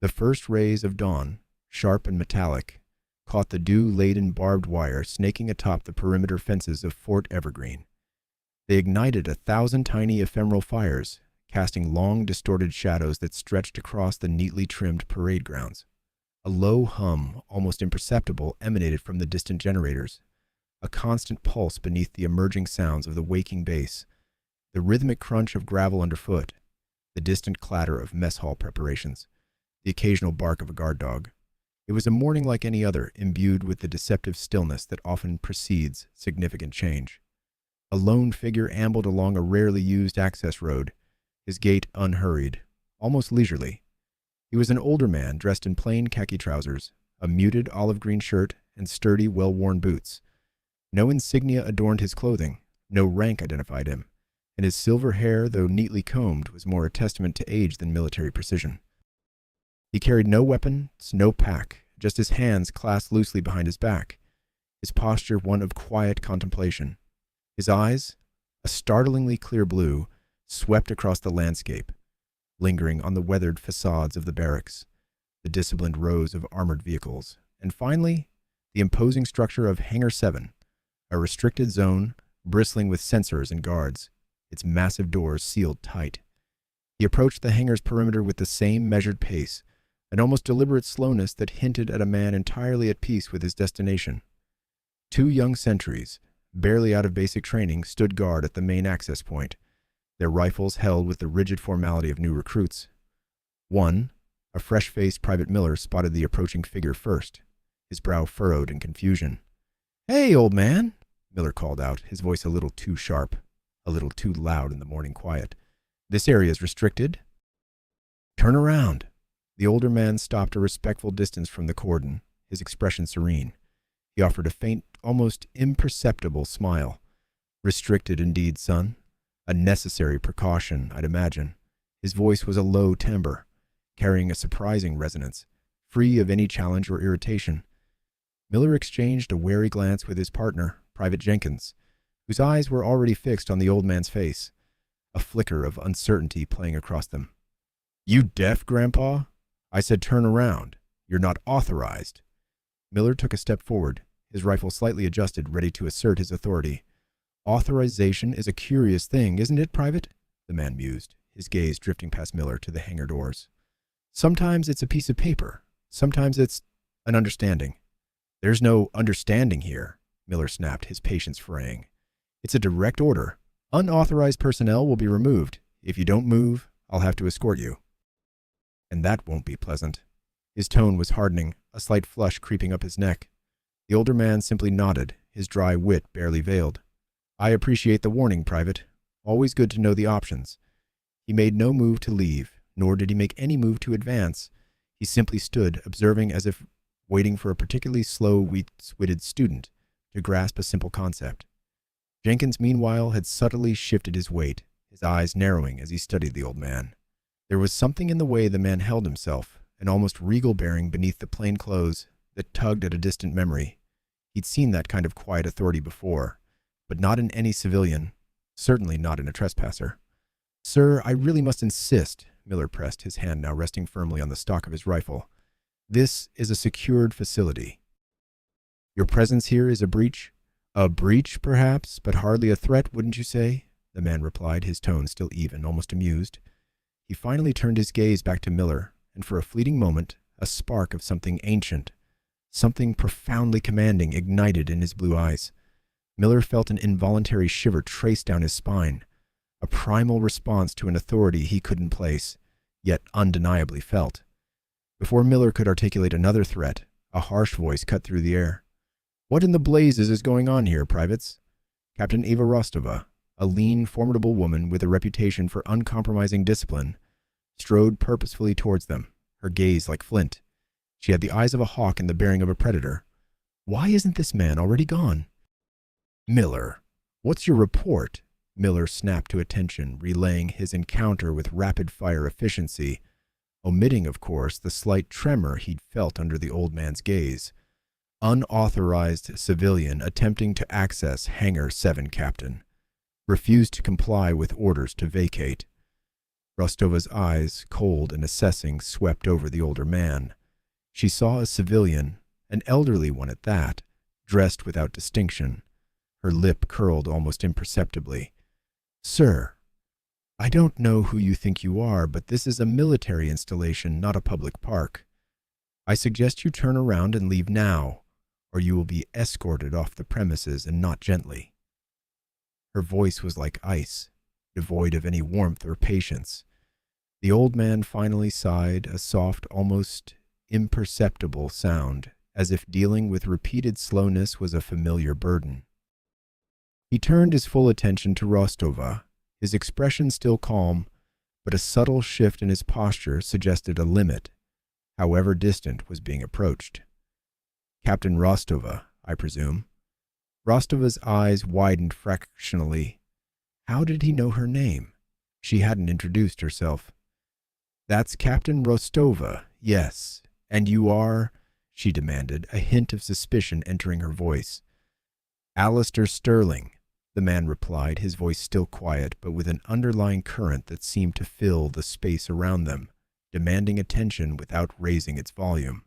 The first rays of dawn, sharp and metallic, caught the dew-laden barbed wire snaking atop the perimeter fences of Fort Evergreen. They ignited 1,000 tiny ephemeral fires, casting long, distorted shadows that stretched across the neatly trimmed parade grounds. A low hum, almost imperceptible, emanated from the distant generators, a constant pulse beneath the emerging sounds of the waking bass, the rhythmic crunch of gravel underfoot, the distant clatter of mess hall preparations, the occasional bark of a guard dog. It was a morning like any other, imbued with the deceptive stillness that often precedes significant change. A lone figure ambled along a rarely used access road, his gait unhurried, almost leisurely. He was an older man dressed in plain khaki trousers, a muted olive-green shirt, and sturdy, well-worn boots. No insignia adorned his clothing, no rank identified him, and his silver hair, though neatly combed, was more a testament to age than military precision. He carried no weapons, no pack, just his hands clasped loosely behind his back, his posture one of quiet contemplation. His eyes, a startlingly clear blue, swept across the landscape, lingering on the weathered facades of the barracks, the disciplined rows of armored vehicles, and finally, the imposing structure of Hangar 7, a restricted zone bristling with sensors and guards, its massive doors sealed tight. He approached the hangar's perimeter with the same measured pace, an almost deliberate slowness that hinted at a man entirely at peace with his destination. 2 young sentries, barely out of basic training, stood guard at the main access point, their rifles held with the rigid formality of new recruits. One, a fresh-faced Private Miller, spotted the approaching figure first, his brow furrowed in confusion. "Hey, old man," Miller called out, his voice a little too sharp, a little too loud in the morning quiet. "This area is restricted." "Turn around." The older man stopped a respectful distance from the cordon, his expression serene. He offered a faint, almost imperceptible smile. "Restricted indeed, son. A necessary precaution, I'd imagine." His voice was a low timbre, carrying a surprising resonance, free of any challenge or irritation. Miller exchanged a wary glance with his partner, Private Jenkins, whose eyes were already fixed on the old man's face, a flicker of uncertainty playing across them. "You deaf, Grandpa? I said turn around. You're not authorized." Miller took a step forward, his rifle slightly adjusted, ready to assert his authority. "Authorization is a curious thing, isn't it, Private?" the man mused, his gaze drifting past Miller to the hangar doors. "Sometimes it's a piece of paper. Sometimes it's an understanding." "There's no understanding here," Miller snapped, his patience fraying. "It's a direct order. Unauthorized personnel will be removed. If you don't move, I'll have to escort you. And that won't be pleasant." His tone was hardening, a slight flush creeping up his neck. The older man simply nodded, his dry wit barely veiled. "I appreciate the warning, Private. Always good to know the options." He made no move to leave, nor did he make any move to advance. He simply stood, observing as if waiting for a particularly slow-witted student to grasp a simple concept. Jenkins, meanwhile, had subtly shifted his weight, his eyes narrowing as he studied the old man. There was something in the way the man held himself, an almost regal bearing beneath the plain clothes, that tugged at a distant memory. He'd seen that kind of quiet authority before, but not in any civilian, certainly not in a trespasser. "Sir, I really must insist," Miller pressed, his hand now resting firmly on the stock of his rifle. "This is a secured facility. Your presence here is a breach." "A breach, perhaps, but hardly a threat, wouldn't you say?" the man replied, his tone still even, almost amused. He finally turned his gaze back to Miller, and for a fleeting moment, a spark of something ancient, something profoundly commanding, ignited in his blue eyes. Miller felt an involuntary shiver trace down his spine, a primal response to an authority he couldn't place, yet undeniably felt. Before Miller could articulate another threat, a harsh voice cut through the air. "What in the blazes is going on here, privates?" Captain Eva Rostova, a lean, formidable woman with a reputation for uncompromising discipline, strode purposefully towards them, her gaze like flint. She had the eyes of a hawk and the bearing of a predator. "Why isn't this man already gone?" "Miller, what's your report?" Miller snapped to attention, relaying his encounter with rapid-fire efficiency, omitting, of course, the slight tremor he'd felt under the old man's gaze. "Unauthorized civilian attempting to access Hangar 7, Captain. Refused to comply with orders to vacate." Rostova's eyes, cold and assessing, swept over the older man. She saw a civilian, an elderly one at that, dressed without distinction. Her lip curled almost imperceptibly. "Sir, I don't know who you think you are, but this is a military installation, not a public park. I suggest you turn around and leave now, or you will be escorted off the premises, and not gently." Her voice was like ice, devoid of any warmth or patience. The old man finally sighed, a soft, almost imperceptible sound, as if dealing with repeated slowness was a familiar burden. He turned his full attention to Rostova, his expression still calm, but a subtle shift in his posture suggested a limit, however distant, was being approached. "Captain Rostova, I presume." Rostova's eyes widened fractionally. How did he know her name? She hadn't introduced herself. "That's Captain Rostova, yes. And you are?" she demanded, a hint of suspicion entering her voice. "Alistair Sterling," the man replied, his voice still quiet, but with an underlying current that seemed to fill the space around them, demanding attention without raising its volume.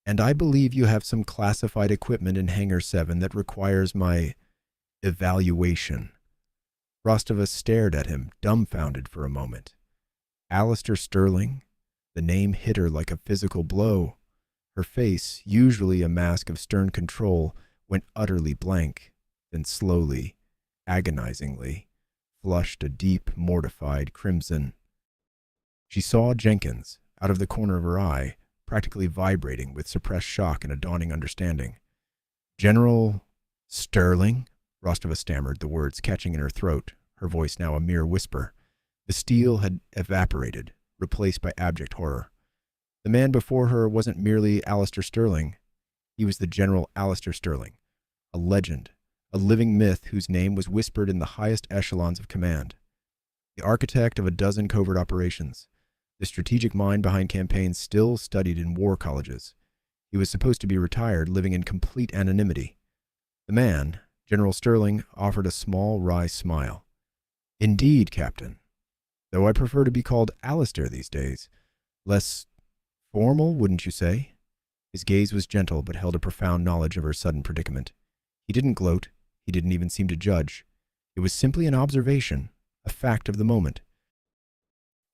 "And I believe you have some classified equipment in Hangar 7 that requires my evaluation." Rostova stared at him, dumbfounded for a moment. Alistair Sterling? The name hit her like a physical blow. Her face, usually a mask of stern control, went utterly blank, then slowly, agonizingly, flushed a deep, mortified crimson. She saw Jenkins, out of the corner of her eye, practically vibrating with suppressed shock and a dawning understanding. "General Sterling?" Rostova stammered, the words catching in her throat, her voice now a mere whisper. The steel had evaporated, replaced by abject horror. The man before her wasn't merely Alistair Sterling. He was the General Alistair Sterling, a legend, a living myth whose name was whispered in the highest echelons of command. The architect of a dozen covert operations, the strategic mind behind campaigns still studied in war colleges. He was supposed to be retired, living in complete anonymity. The man, General Sterling, offered a small, wry smile. "Indeed, Captain. Though I prefer to be called Alistair these days. Less formal, wouldn't you say?" His gaze was gentle, but held a profound knowledge of her sudden predicament. He didn't gloat. He didn't even seem to judge. It was simply an observation, a fact of the moment.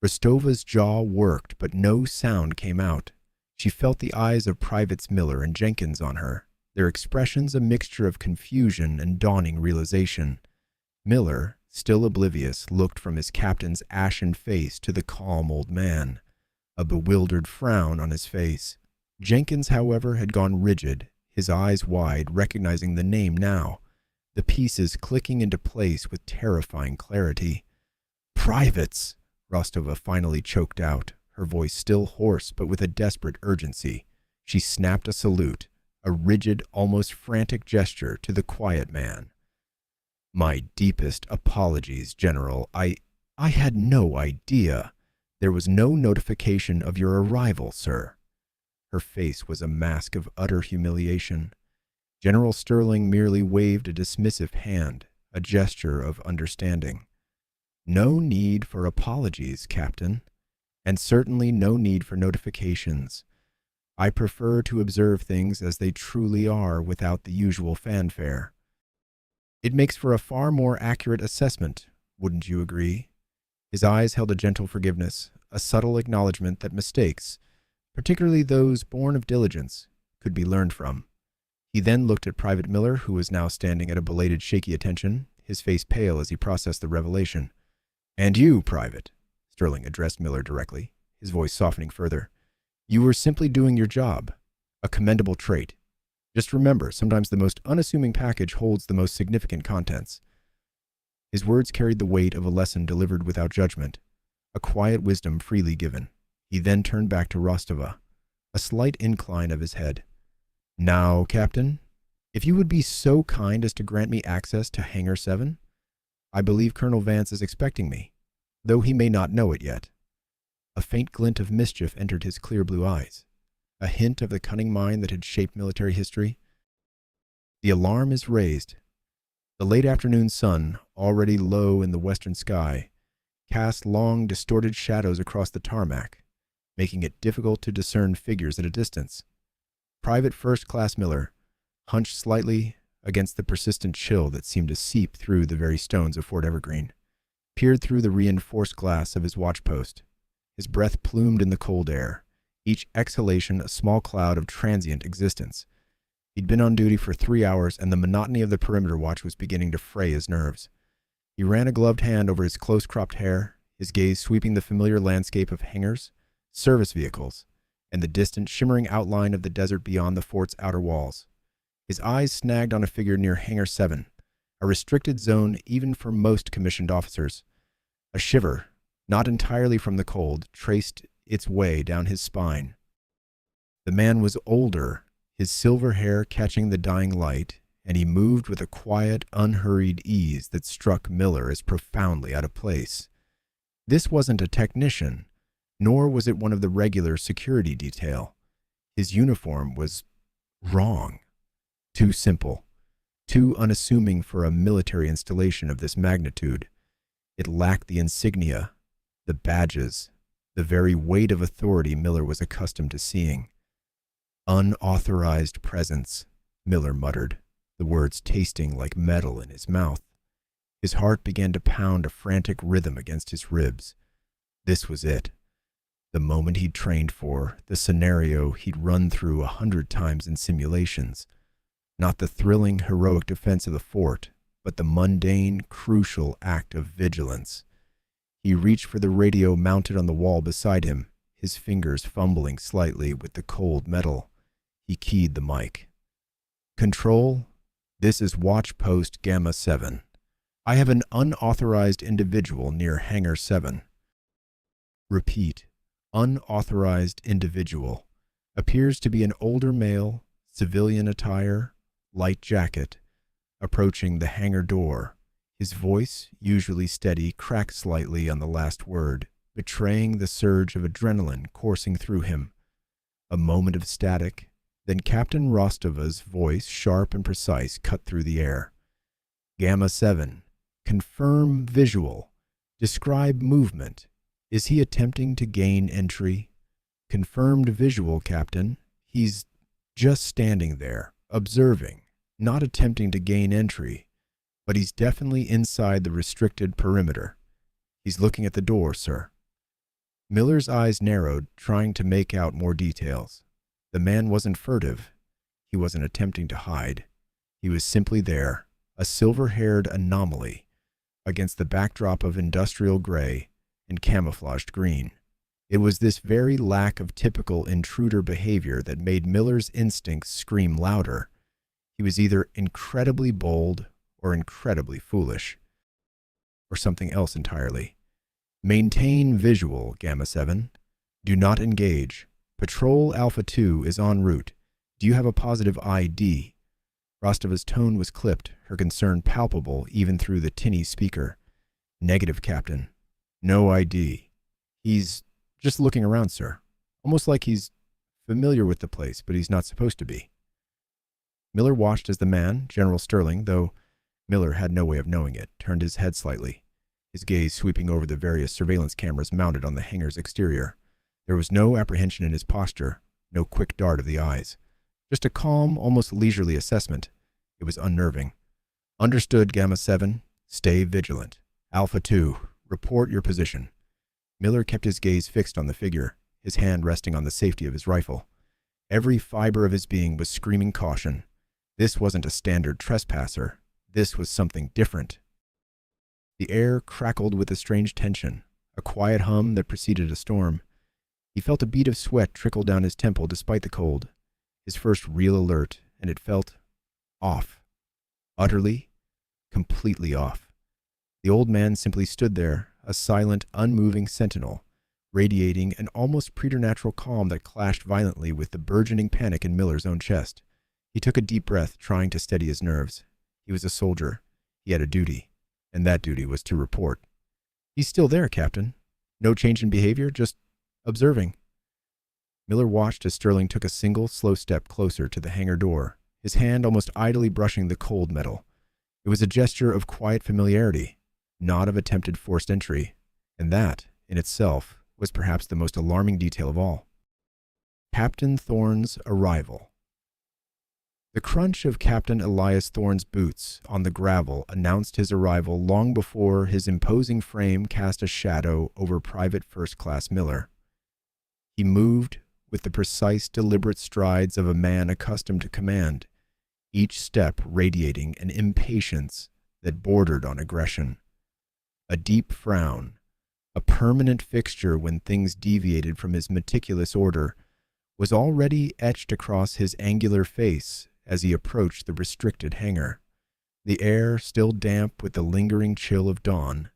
Rostova's jaw worked, but no sound came out. She felt the eyes of Privates Miller and Jenkins on her, their expressions a mixture of confusion and dawning realization. Miller, still oblivious, looked from his captain's ashen face to the calm old man, a bewildered frown on his face. Jenkins, however, had gone rigid, his eyes wide, recognizing the name now, the pieces clicking into place with terrifying clarity. "Privates!" Rostova finally choked out, her voice still hoarse but with a desperate urgency. She snapped a salute, a rigid, almost frantic gesture to the quiet man. "My deepest apologies, General. I had no idea. There was no notification of your arrival, sir." Her face was a mask of utter humiliation. General Sterling merely waved a dismissive hand, a gesture of understanding. "No need for apologies, Captain, and certainly no need for notifications. I prefer to observe things as they truly are without the usual fanfare. It makes for a far more accurate assessment, wouldn't you agree?" His eyes held a gentle forgiveness, a subtle acknowledgement that mistakes, particularly those born of diligence, could be learned from. He then looked at Private Miller, who was now standing at a belated shaky attention, his face pale as he processed the revelation. "And you, Private," Sterling addressed Miller directly, his voice softening further. "You were simply doing your job, a commendable trait. Just remember, sometimes the most unassuming package holds the most significant contents." His words carried the weight of a lesson delivered without judgment, a quiet wisdom freely given. He then turned back to Rostova, a slight incline of his head. "Now, Captain, if you would be so kind as to grant me access to Hangar 7, I believe Colonel Vance is expecting me, though he may not know it yet." A faint glint of mischief entered his clear blue eyes, a hint of the cunning mind that had shaped military history. The alarm is raised. The late afternoon sun, already low in the western sky, cast long, distorted shadows across the tarmac, making it difficult to discern figures at a distance. Private First Class Miller, hunched slightly against the persistent chill that seemed to seep through the very stones of Fort Evergreen, peered through the reinforced glass of his watchpost. His breath plumed in the cold air, each exhalation a small cloud of transient existence. He'd been on duty for 3 hours, and the monotony of the perimeter watch was beginning to fray his nerves. He ran a gloved hand over his close-cropped hair, his gaze sweeping the familiar landscape of hangars, service vehicles, and the distant, shimmering outline of the desert beyond the fort's outer walls. His eyes snagged on a figure near Hangar 7, a restricted zone even for most commissioned officers. A shiver, not entirely from the cold, traced its way down his spine. The man was older, his silver hair catching the dying light, and he moved with a quiet, unhurried ease that struck Miller as profoundly out of place. This wasn't a technician, nor was it one of the regular security detail. His uniform was wrong. Too simple, too unassuming for a military installation of this magnitude. It lacked the insignia, the badges, the very weight of authority Miller was accustomed to seeing. Unauthorized presence, Miller muttered, the words tasting like metal in his mouth. His heart began to pound a frantic rhythm against his ribs. This was it. The moment he'd trained for, the scenario he'd run through 100 times in simulations. Not the thrilling, heroic defense of the fort, but the mundane, crucial act of vigilance. He reached for the radio mounted on the wall beside him, his fingers fumbling slightly with the cold metal. He keyed the mic. "Control, this is Watch Post Gamma 7. I have an unauthorized individual near Hangar 7. Repeat, unauthorized individual. Appears to be an older male, civilian attire, light jacket, approaching the hangar door. His voice, usually steady, cracked slightly on the last word, betraying the surge of adrenaline coursing through him. A moment of static, then Captain Rostova's voice, sharp and precise, cut through the air. Gamma 7. Confirm visual. Describe movement. Is he attempting to gain entry? Confirmed visual, Captain. He's just standing there, observing, not attempting to gain entry, but he's definitely inside the restricted perimeter. He's looking at the door, sir. Miller's eyes narrowed, trying to make out more details. The man wasn't furtive. He wasn't attempting to hide. He was simply there, a silver-haired anomaly, against the backdrop of industrial gray and camouflaged green. It was this very lack of typical intruder behavior that made Miller's instincts scream louder. He was either incredibly bold or incredibly foolish, or something else entirely. Maintain visual, Gamma 7. Do not engage. Patrol Alpha 2 is en route. Do you have a positive ID? Rostova's tone was clipped, her concern palpable even through the tinny speaker. Negative, Captain. No ID. He's just looking around, sir. Almost like he's familiar with the place, but he's not supposed to be. Miller watched as the man, General Sterling, though Miller had no way of knowing it, turned his head slightly, his gaze sweeping over the various surveillance cameras mounted on the hangar's exterior. There was no apprehension in his posture, no quick dart of the eyes. Just a calm, almost leisurely assessment. It was unnerving. Understood, Gamma 7. Stay vigilant. Alpha 2, report your position. Miller kept his gaze fixed on the figure, his hand resting on the safety of his rifle. Every fiber of his being was screaming caution. This wasn't a standard trespasser. This was something different. The air crackled with a strange tension, a quiet hum that preceded a storm. He felt a bead of sweat trickle down his temple despite the cold. His first real alert, and it felt off. Utterly, completely off. The old man simply stood there, a silent, unmoving sentinel, radiating an almost preternatural calm that clashed violently with the burgeoning panic in Miller's own chest. He took a deep breath, trying to steady his nerves. He was a soldier. He had a duty, and that duty was to report. He's still there, Captain. No change in behavior, just observing. Miller watched as Sterling took a single, slow step closer to the hangar door, his hand almost idly brushing the cold metal. It was a gesture of quiet familiarity, not of attempted forced entry. And that, in itself, was perhaps the most alarming detail of all. Captain Thorne's arrival. The crunch of Captain Elias Thorne's boots on the gravel announced his arrival long before his imposing frame cast a shadow over Private First Class Miller. He moved with the precise, deliberate strides of a man accustomed to command, each step radiating an impatience that bordered on aggression. A deep frown, a permanent fixture when things deviated from his meticulous order, was already etched across his angular face as he approached the restricted hangar. The air, still damp with the lingering chill of dawn,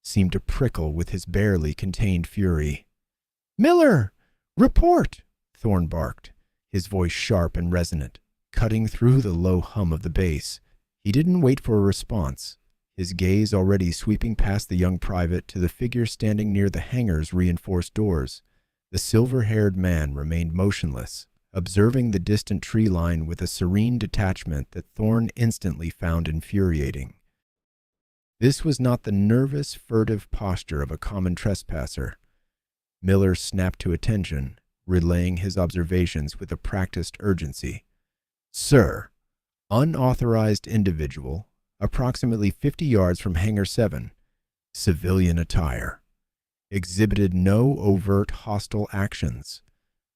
seemed to prickle with his barely contained fury. "Miller! Report!" Thorne barked, his voice sharp and resonant, cutting through the low hum of the base. He didn't wait for a response, his gaze already sweeping past the young private to the figure standing near the hangar's reinforced doors. The silver-haired man remained motionless, observing the distant tree line with a serene detachment that Thorne instantly found infuriating. This was not the nervous, furtive posture of a common trespasser. Miller snapped to attention, relaying his observations with a practiced urgency. "Sir, unauthorized individual, approximately 50 yards from Hangar 7, civilian attire. Exhibited no overt hostile actions,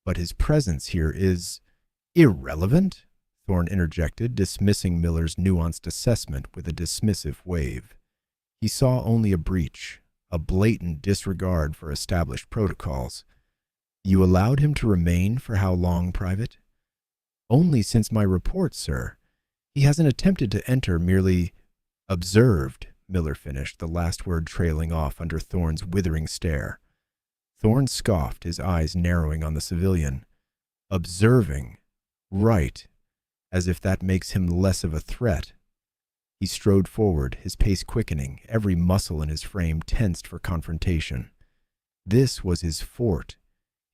but his presence here is irrelevant," Thorne interjected, dismissing Miller's nuanced assessment with a dismissive wave. He saw only a breach, a blatant disregard for established protocols. "You allowed him to remain for how long, Private?" "Only since my report, sir. He hasn't attempted to enter, merely observed," Miller finished, the last word trailing off under Thorne's withering stare. Thorne scoffed, his eyes narrowing on the civilian. "Observing? Right. As if that makes him less of a threat." He strode forward, his pace quickening, every muscle in his frame tensed for confrontation. This was his fort,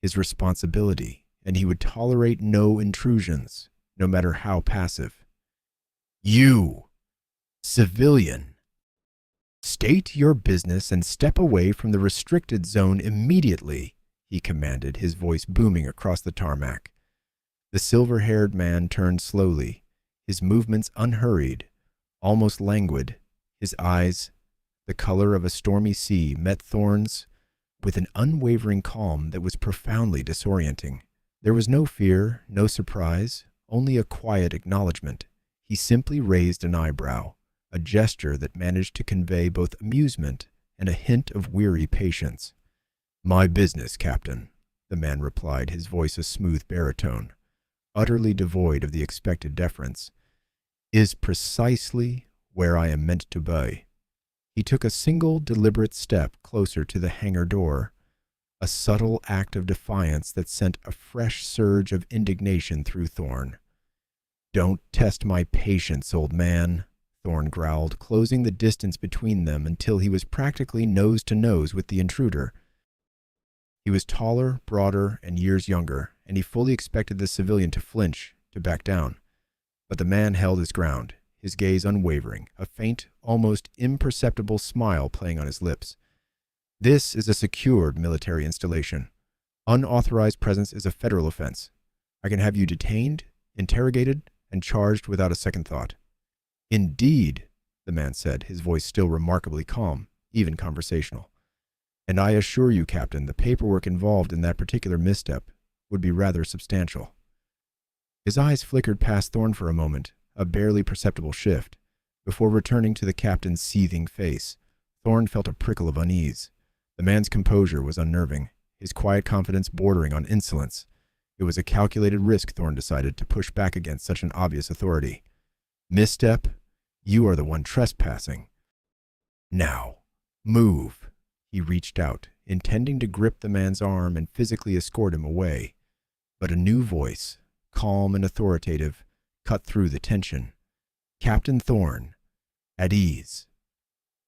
his responsibility, and he would tolerate no intrusions, no matter how passive. "You, civilian, state your business and step away from the restricted zone immediately," he commanded, his voice booming across the tarmac. The silver-haired man turned slowly, his movements unhurried, almost languid. His eyes, the color of a stormy sea, met Thorne's with an unwavering calm that was profoundly disorienting. There was no fear, no surprise, only a quiet acknowledgement. He simply raised an eyebrow, a gesture that managed to convey both amusement and a hint of weary patience. "My business, Captain," the man replied, his voice a smooth baritone, utterly devoid of the expected deference, "is precisely where I am meant to be." He took a single deliberate step closer to the hangar door, a subtle act of defiance that sent a fresh surge of indignation through Thorne. "Don't test my patience, old man," Thorne growled, closing the distance between them until he was practically nose to nose with the intruder. He was taller, broader, and years younger, and he fully expected the civilian to flinch, to back down. But the man held his ground, his gaze unwavering, a faint, almost imperceptible smile playing on his lips. "This is a secured military installation. Unauthorized presence is a federal offense. I can have you detained, interrogated, and charged without a second thought." "Indeed," the man said, his voice still remarkably calm, even conversational. "And I assure you, Captain, the paperwork involved in that particular misstep would be rather substantial." His eyes flickered past Thorne for a moment, a barely perceptible shift. Before returning to the captain's seething face, Thorne felt a prickle of unease. The man's composure was unnerving, his quiet confidence bordering on insolence. It was a calculated risk, Thorne decided, to push back against such an obvious authority. "Misstep? You are the one trespassing. Now, move." He reached out, intending to grip the man's arm and physically escort him away. But a new voice, calm and authoritative, cut through the tension. "Captain Thorne, at ease."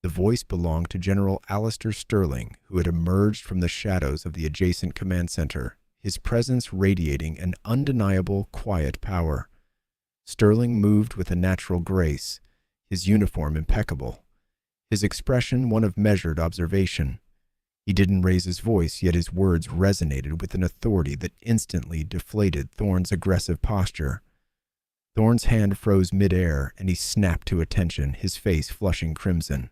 The voice belonged to General Alistair Sterling, who had emerged from the shadows of the adjacent command center, his presence radiating an undeniable, quiet power. Sterling moved with a natural grace, his uniform impeccable, his expression one of measured observation. He didn't raise his voice, yet his words resonated with an authority that instantly deflated Thorne's aggressive posture. Thorne's hand froze midair, and he snapped to attention, his face flushing crimson.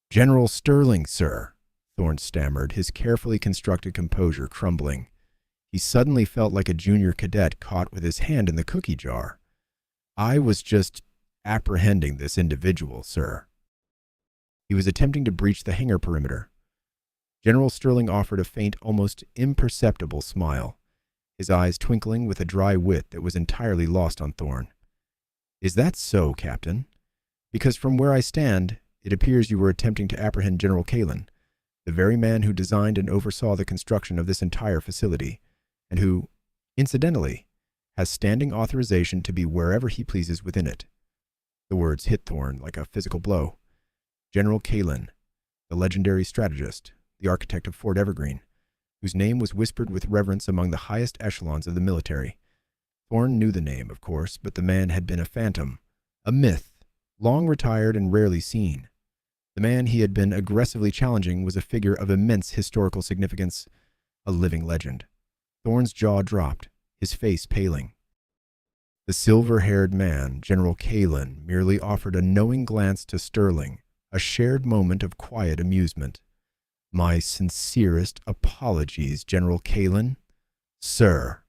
"General Sterling, sir," Thorne stammered, his carefully constructed composure crumbling. He suddenly felt like a junior cadet caught with his hand in the cookie jar. "I was just apprehending this individual, sir." He was attempting to breach the hangar perimeter. General Sterling offered a faint, almost imperceptible smile, his eyes twinkling with a dry wit that was entirely lost on Thorne. "Is that so, Captain? Because from where I stand, it appears you were attempting to apprehend General Kalin, the very man who designed and oversaw the construction of this entire facility, and who, incidentally, has standing authorization to be wherever he pleases within it." The words hit Thorne like a physical blow. General Kalin, the legendary strategist, the architect of Fort Evergreen, whose name was whispered with reverence among the highest echelons of the military. Thorne knew the name, of course, but the man had been a phantom, a myth, long retired and rarely seen. The man he had been aggressively challenging was a figure of immense historical significance, a living legend. Thorne's jaw dropped, his face paling. The silver-haired man, General Kalin, merely offered a knowing glance to Sterling, a shared moment of quiet amusement. "My sincerest apologies, General Kalin." "Sir,"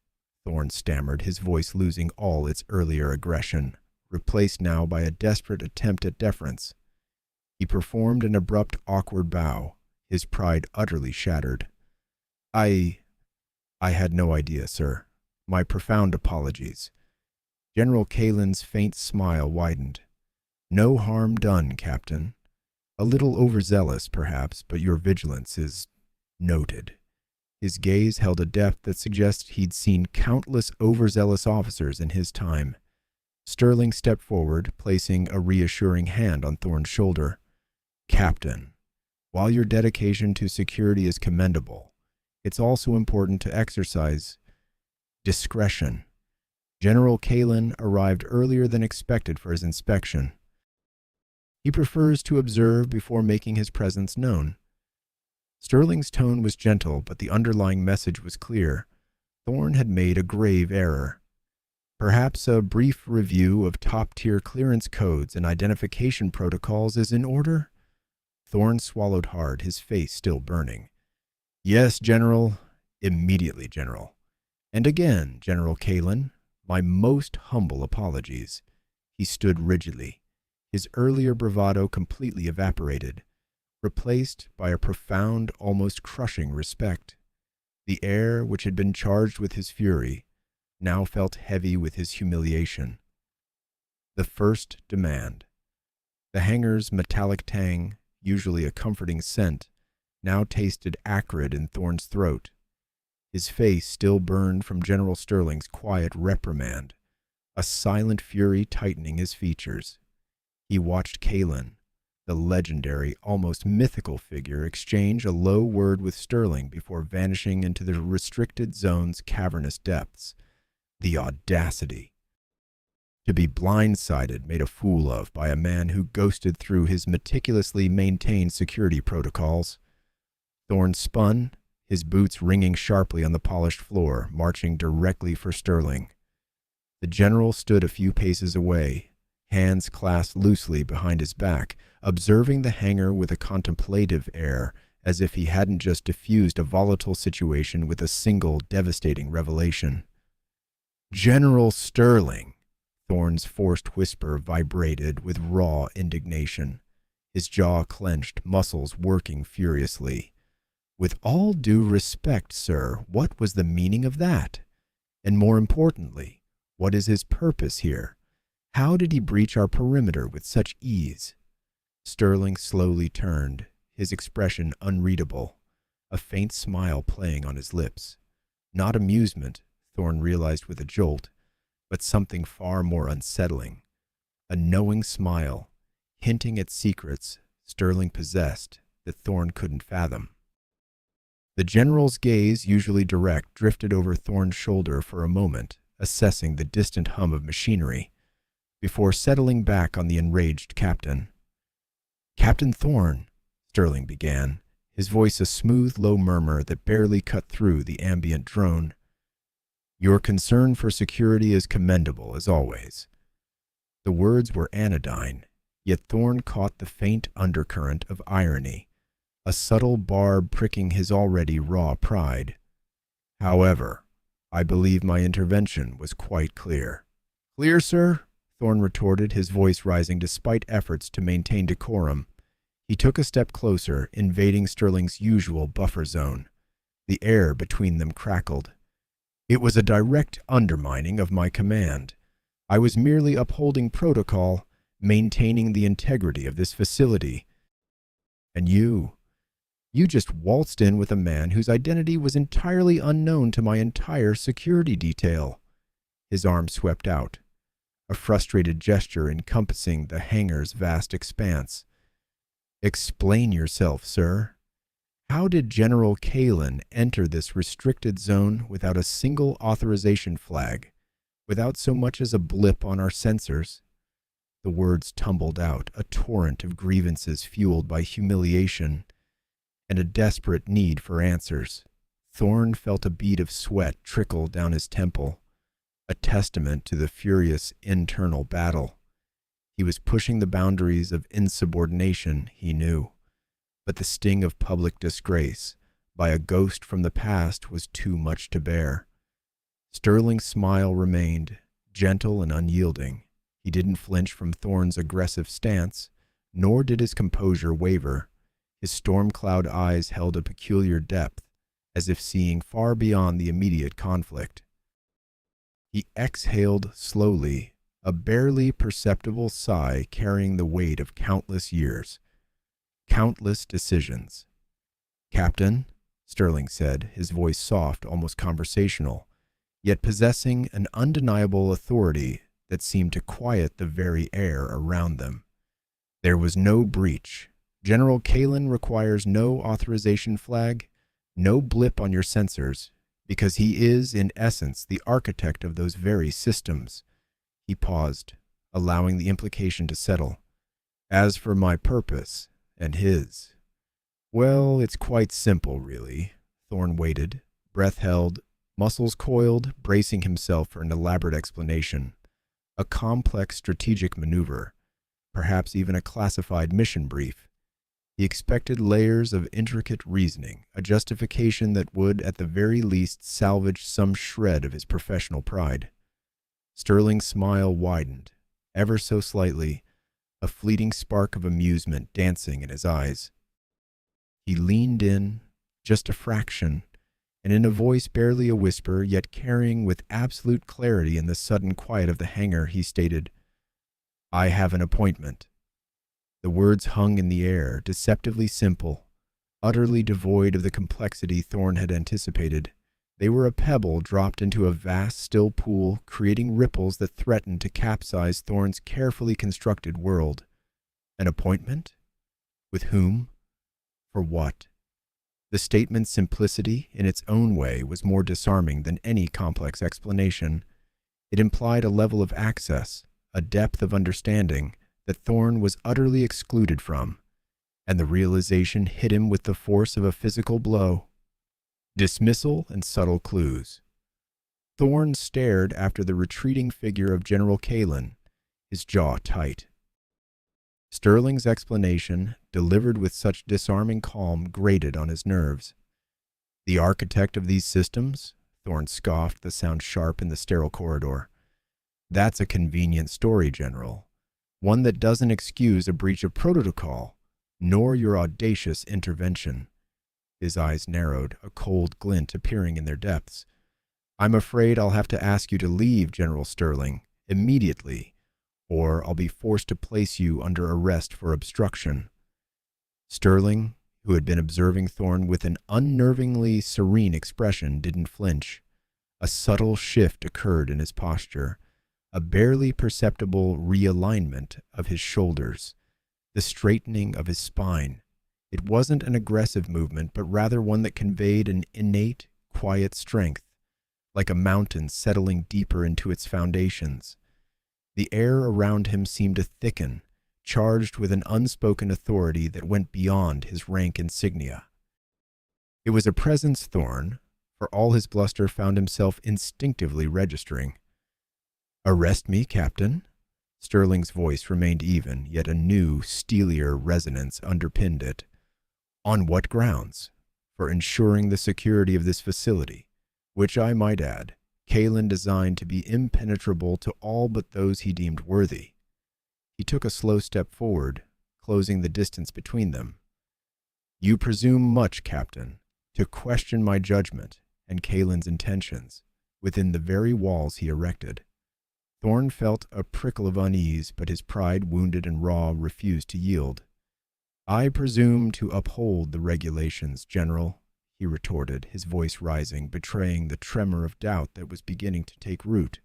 Thorne stammered, his voice losing all its earlier aggression, replaced now by a desperate attempt at deference. He performed an abrupt, awkward bow, his pride utterly shattered. I had no idea, sir. My profound apologies." General Kalin's faint smile widened. "No harm done, Captain. A little overzealous, perhaps, but your vigilance is noted." His gaze held a depth that suggests he'd seen countless overzealous officers in his time. Sterling stepped forward, placing a reassuring hand on Thorne's shoulder. "Captain, while your dedication to security is commendable, it's also important to exercise discretion." General Kalin arrived earlier than expected for his inspection. He prefers to observe before making his presence known. Sterling's tone was gentle, but the underlying message was clear. Thorne had made a grave error. Perhaps a brief review of top-tier clearance codes and identification protocols is in order? Thorne swallowed hard, his face still burning. "Yes, General. Immediately, General. And again, General Kalin, my most humble apologies." He stood rigidly, his earlier bravado completely evaporated, replaced by a profound, almost crushing respect. The air, which had been charged with his fury, now felt heavy with his humiliation. The first demand. The hangar's metallic tang, usually a comforting scent, now tasted acrid in Thorne's throat. His face still burned from General Sterling's quiet reprimand, a silent fury tightening his features. He watched Kalin, the legendary, almost mythical figure, exchange a low word with Sterling before vanishing into the restricted zone's cavernous depths. The audacity! To be blindsided, made a fool of by a man who ghosted through his meticulously maintained security protocols. Thorne spun, his boots ringing sharply on the polished floor, marching directly for Sterling. The general stood a few paces away, hands clasped loosely behind his back, observing the hangar with a contemplative air, as if he hadn't just diffused a volatile situation with a single devastating revelation. "General Sterling," Thorne's forced whisper vibrated with raw indignation, his jaw clenched, muscles working furiously. "With all due respect, sir, what was the meaning of that? And more importantly, what is his purpose here? How did he breach our perimeter with such ease?" Sterling slowly turned, his expression unreadable, a faint smile playing on his lips. Not amusement, Thorne realized with a jolt, but something far more unsettling. A knowing smile, hinting at secrets Sterling possessed that Thorne couldn't fathom. The general's gaze, usually direct, drifted over Thorne's shoulder for a moment, assessing the distant hum of machinery, before settling back on the enraged captain. "Captain Thorne," Sterling began, his voice a smooth, low murmur that barely cut through the ambient drone. "Your concern for security is commendable, as always." The words were anodyne, yet Thorne caught the faint undercurrent of irony, a subtle barb pricking his already raw pride. "However, I believe my intervention was quite clear." "Clear, sir?" Thorne retorted, his voice rising despite efforts to maintain decorum. He took a step closer, invading Sterling's usual buffer zone. The air between them crackled. "It was a direct undermining of my command. I was merely upholding protocol, maintaining the integrity of this facility. And you just waltzed in with a man whose identity was entirely unknown to my entire security detail." His arm swept out, a frustrated gesture encompassing the hangar's vast expanse. "Explain yourself, sir. How did General Kalen enter this restricted zone without a single authorization flag, without so much as a blip on our sensors?" The words tumbled out, a torrent of grievances fueled by humiliation and a desperate need for answers. Thorne felt a bead of sweat trickle down his temple, a testament to the furious internal battle. He was pushing the boundaries of insubordination, he knew, but the sting of public disgrace by a ghost from the past was too much to bear. Sterling's smile remained, gentle and unyielding. He didn't flinch from Thorne's aggressive stance, nor did his composure waver. His storm-cloud eyes held a peculiar depth, as if seeing far beyond the immediate conflict. He exhaled slowly, a barely perceptible sigh carrying the weight of countless years, countless decisions. "Captain," Sterling said, his voice soft, almost conversational, yet possessing an undeniable authority that seemed to quiet the very air around them. "There was no breach. General Kalen requires no authorization flag, no blip on your sensors, because he is, in essence, the architect of those very systems." He paused, allowing the implication to settle. "As for my purpose, and his, well, it's quite simple, really." Thorne waited, breath held, muscles coiled, bracing himself for an elaborate explanation. A complex strategic maneuver, perhaps even a classified mission brief. He expected layers of intricate reasoning, a justification that would, at the very least, salvage some shred of his professional pride. Sterling's smile widened, ever so slightly, a fleeting spark of amusement dancing in his eyes. He leaned in, just a fraction, and in a voice barely a whisper, yet carrying with absolute clarity in the sudden quiet of the hangar, he stated, "I have an appointment." The words hung in the air, deceptively simple, utterly devoid of the complexity Thorne had anticipated. They were a pebble dropped into a vast, still pool, creating ripples that threatened to capsize Thorne's carefully constructed world. An appointment? With whom? For what? The statement's simplicity, in its own way, was more disarming than any complex explanation. It implied a level of access, a depth of understanding, that Thorne was utterly excluded from, and the realization hit him with the force of a physical blow. Dismissal and subtle clues. Thorne stared after the retreating figure of General Kalen, his jaw tight. Sterling's explanation, delivered with such disarming calm, grated on his nerves. "The architect of these systems?" Thorne scoffed, the sound sharp in the sterile corridor. "That's a convenient story, General. One that doesn't excuse a breach of protocol, nor your audacious intervention." His eyes narrowed, a cold glint appearing in their depths. "I'm afraid I'll have to ask you to leave, General Sterling, immediately, or I'll be forced to place you under arrest for obstruction." Sterling, who had been observing Thorne with an unnervingly serene expression, didn't flinch. A subtle shift occurred in his posture, a barely perceptible realignment of his shoulders, the straightening of his spine. It wasn't an aggressive movement, but rather one that conveyed an innate, quiet strength, like a mountain settling deeper into its foundations. The air around him seemed to thicken, charged with an unspoken authority that went beyond his rank insignia. It was a presence Thorn, for all his bluster, found himself instinctively registering. "Arrest me, Captain?" Sterling's voice remained even, yet a new, steelier resonance underpinned it. "On what grounds?" "For ensuring the security of this facility, which, I might add, Kalen designed to be impenetrable to all but those he deemed worthy." He took a slow step forward, closing the distance between them. "You presume much, Captain, to question my judgment and Kalen's intentions within the very walls he erected." Thorn felt a prickle of unease, but his pride, wounded and raw, refused to yield. "I presume to uphold the regulations, General," he retorted, his voice rising, betraying the tremor of doubt that was beginning to take root.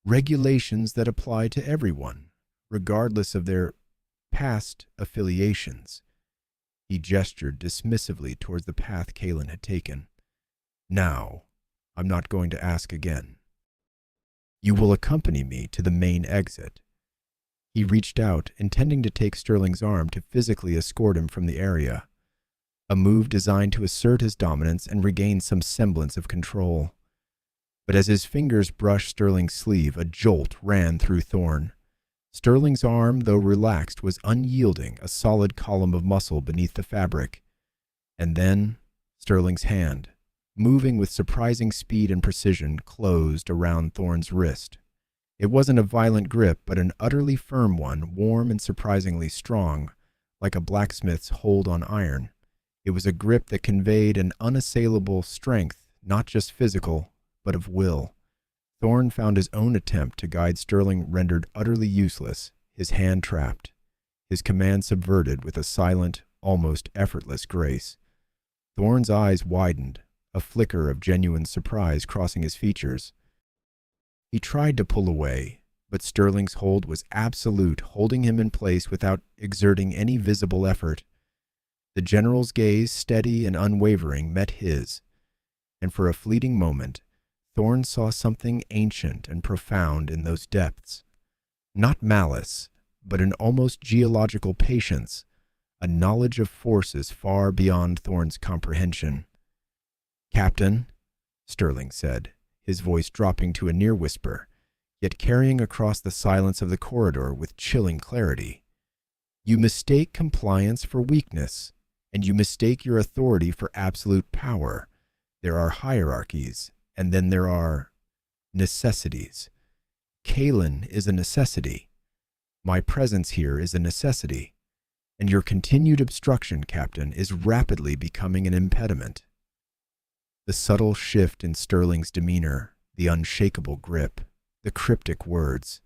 "Regulations that apply to everyone, regardless of their past affiliations." He gestured dismissively towards the path Kalen had taken. "Now, I'm not going to ask again. You will accompany me to the main exit." He reached out, intending to take Sterling's arm to physically escort him from the area, a move designed to assert his dominance and regain some semblance of control. But as his fingers brushed Sterling's sleeve, a jolt ran through Thorn. Sterling's arm, though relaxed, was unyielding, a solid column of muscle beneath the fabric. And then Sterling's hand, moving with surprising speed and precision, closed around Thorn's wrist. It wasn't a violent grip, but an utterly firm one, warm and surprisingly strong, like a blacksmith's hold on iron. It was a grip that conveyed an unassailable strength, not just physical, but of will. Thorn found his own attempt to guide Sterling rendered utterly useless, his hand trapped, his command subverted with a silent, almost effortless grace. Thorn's eyes widened, a flicker of genuine surprise crossing his features. He tried to pull away, but Sterling's hold was absolute, holding him in place without exerting any visible effort. The general's gaze, steady and unwavering, met his, and for a fleeting moment, Thorn saw something ancient and profound in those depths. Not malice, but an almost geological patience, a knowledge of forces far beyond Thorn's comprehension. "Captain," Sterling said, his voice dropping to a near whisper, yet carrying across the silence of the corridor with chilling clarity, "you mistake compliance for weakness, and you mistake your authority for absolute power. There are hierarchies, and then there are necessities. Kalen is a necessity. My presence here is a necessity, and your continued obstruction, Captain, is rapidly becoming an impediment." The subtle shift in Sterling's demeanor, the unshakable grip, the cryptic words,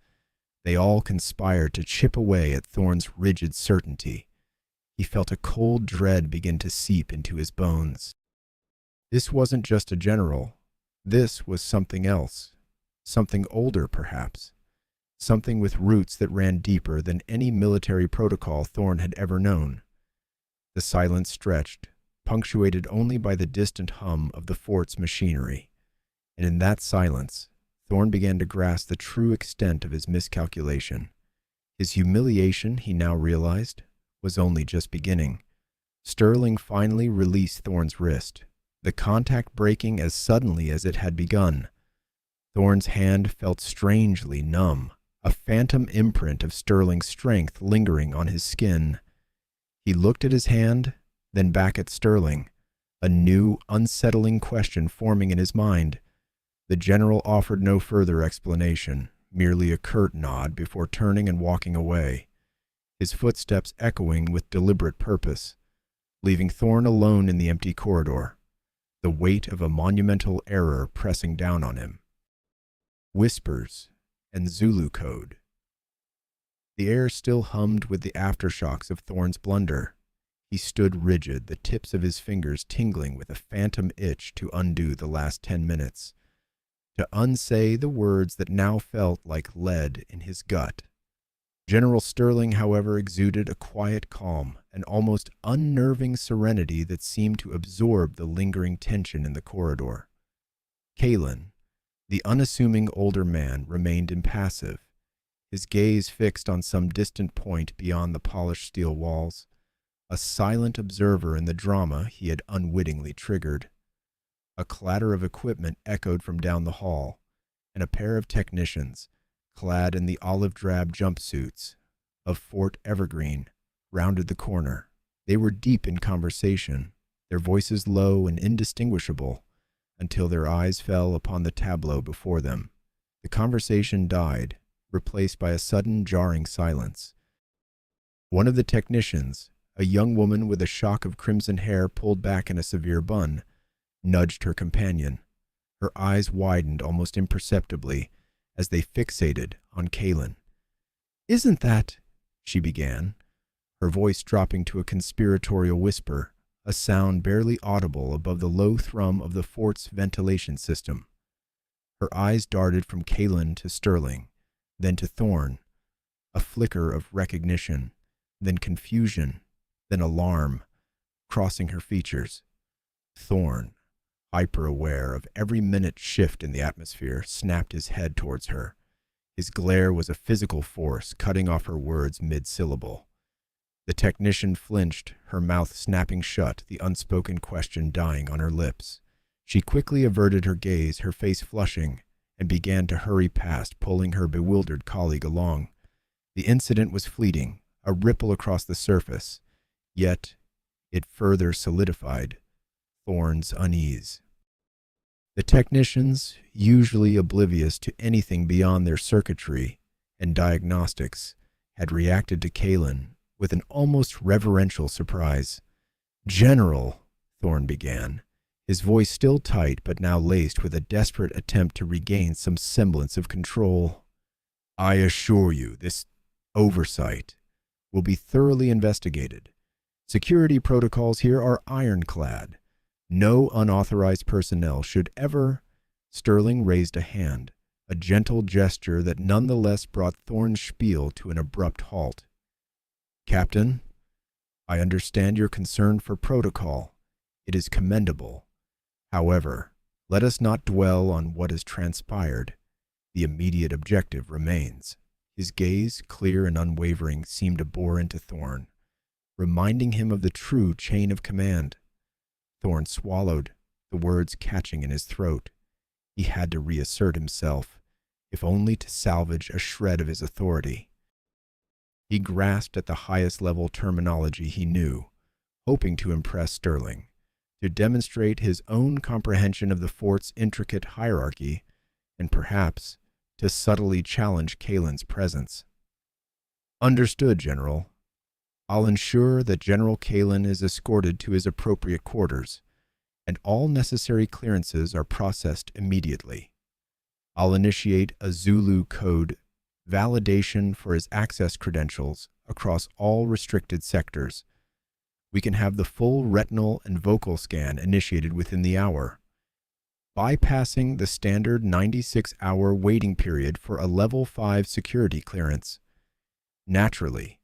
they all conspired to chip away at Thorn's rigid certainty. He felt a cold dread begin to seep into his bones. This wasn't just a general. This was something else, something older perhaps, something with roots that ran deeper than any military protocol Thorn had ever known. The silence stretched, punctuated only by the distant hum of the fort's machinery, and in that silence, Thorn began to grasp the true extent of his miscalculation. His humiliation, he now realized, was only just beginning. Sterling finally released Thorn's wrist, the contact breaking as suddenly as it had begun. Thorn's hand felt strangely numb, a phantom imprint of Sterling's strength lingering on his skin. He looked at his hand, then back at Sterling, a new, unsettling question forming in his mind. The general offered no further explanation, merely a curt nod before turning and walking away, his footsteps echoing with deliberate purpose, leaving Thorn alone in the empty corridor, the weight of a monumental error pressing down on him. Whispers and Zulu code. The air still hummed with the aftershocks of Thorn's blunder. He stood rigid, the tips of his fingers tingling with a phantom itch to undo the last 10 minutes, to unsay the words that now felt like lead in his gut. General Sterling, however, exuded a quiet calm, an almost unnerving serenity that seemed to absorb the lingering tension in the corridor. Kalen, the unassuming older man, remained impassive, his gaze fixed on some distant point beyond the polished steel walls, a silent observer in the drama he had unwittingly triggered. A clatter of equipment echoed from down the hall, and a pair of technicians, clad in the olive-drab jumpsuits of Fort Evergreen, rounded the corner. They were deep in conversation, their voices low and indistinguishable, until their eyes fell upon the tableau before them. The conversation died, replaced by a sudden jarring silence. One of the technicians, a young woman with a shock of crimson hair pulled back in a severe bun, nudged her companion. Her eyes widened almost imperceptibly as they fixated on Kalen. "Isn't that—" she began, her voice dropping to a conspiratorial whisper, a sound barely audible above the low thrum of the fort's ventilation system. Her eyes darted from Kalen to Sterling, then to Thorne, a flicker of recognition, then confusion, then alarm, crossing her features. Thorne, hyper-aware of every minute shift in the atmosphere, snapped his head towards her. His glare was a physical force, cutting off her words mid-syllable. The technician flinched, her mouth snapping shut, the unspoken question dying on her lips. She quickly averted her gaze, her face flushing, and began to hurry past, pulling her bewildered colleague along. The incident was fleeting, a ripple across the surface, yet it further solidified Thorne's unease. The technicians, usually oblivious to anything beyond their circuitry and diagnostics, had reacted to Kalen with an almost reverential surprise. "General," Thorne began, his voice still tight but now laced with a desperate attempt to regain some semblance of control, "I assure you this oversight will be thoroughly investigated. Security protocols here are ironclad. No unauthorized personnel should ever—" Sterling raised a hand, a gentle gesture that nonetheless brought Thorne's spiel to an abrupt halt. "Captain, I understand your concern for protocol. It is commendable. However, let us not dwell on what has transpired. The immediate objective remains." His gaze, clear and unwavering, seemed to bore into Thorne, reminding him of the true chain of command. Thorne swallowed, the words catching in his throat. He had to reassert himself, if only to salvage a shred of his authority. He grasped at the highest level terminology he knew, hoping to impress Sterling, to demonstrate his own comprehension of the fort's intricate hierarchy, and perhaps to subtly challenge Kalen's presence. "Understood, General. I'll ensure that General Kalen is escorted to his appropriate quarters, and all necessary clearances are processed immediately. I'll initiate a Zulu code validation for his access credentials across all restricted sectors. We can have the full retinal and vocal scan initiated within the hour, bypassing the standard 96-hour waiting period for a Level 5 security clearance. Naturally,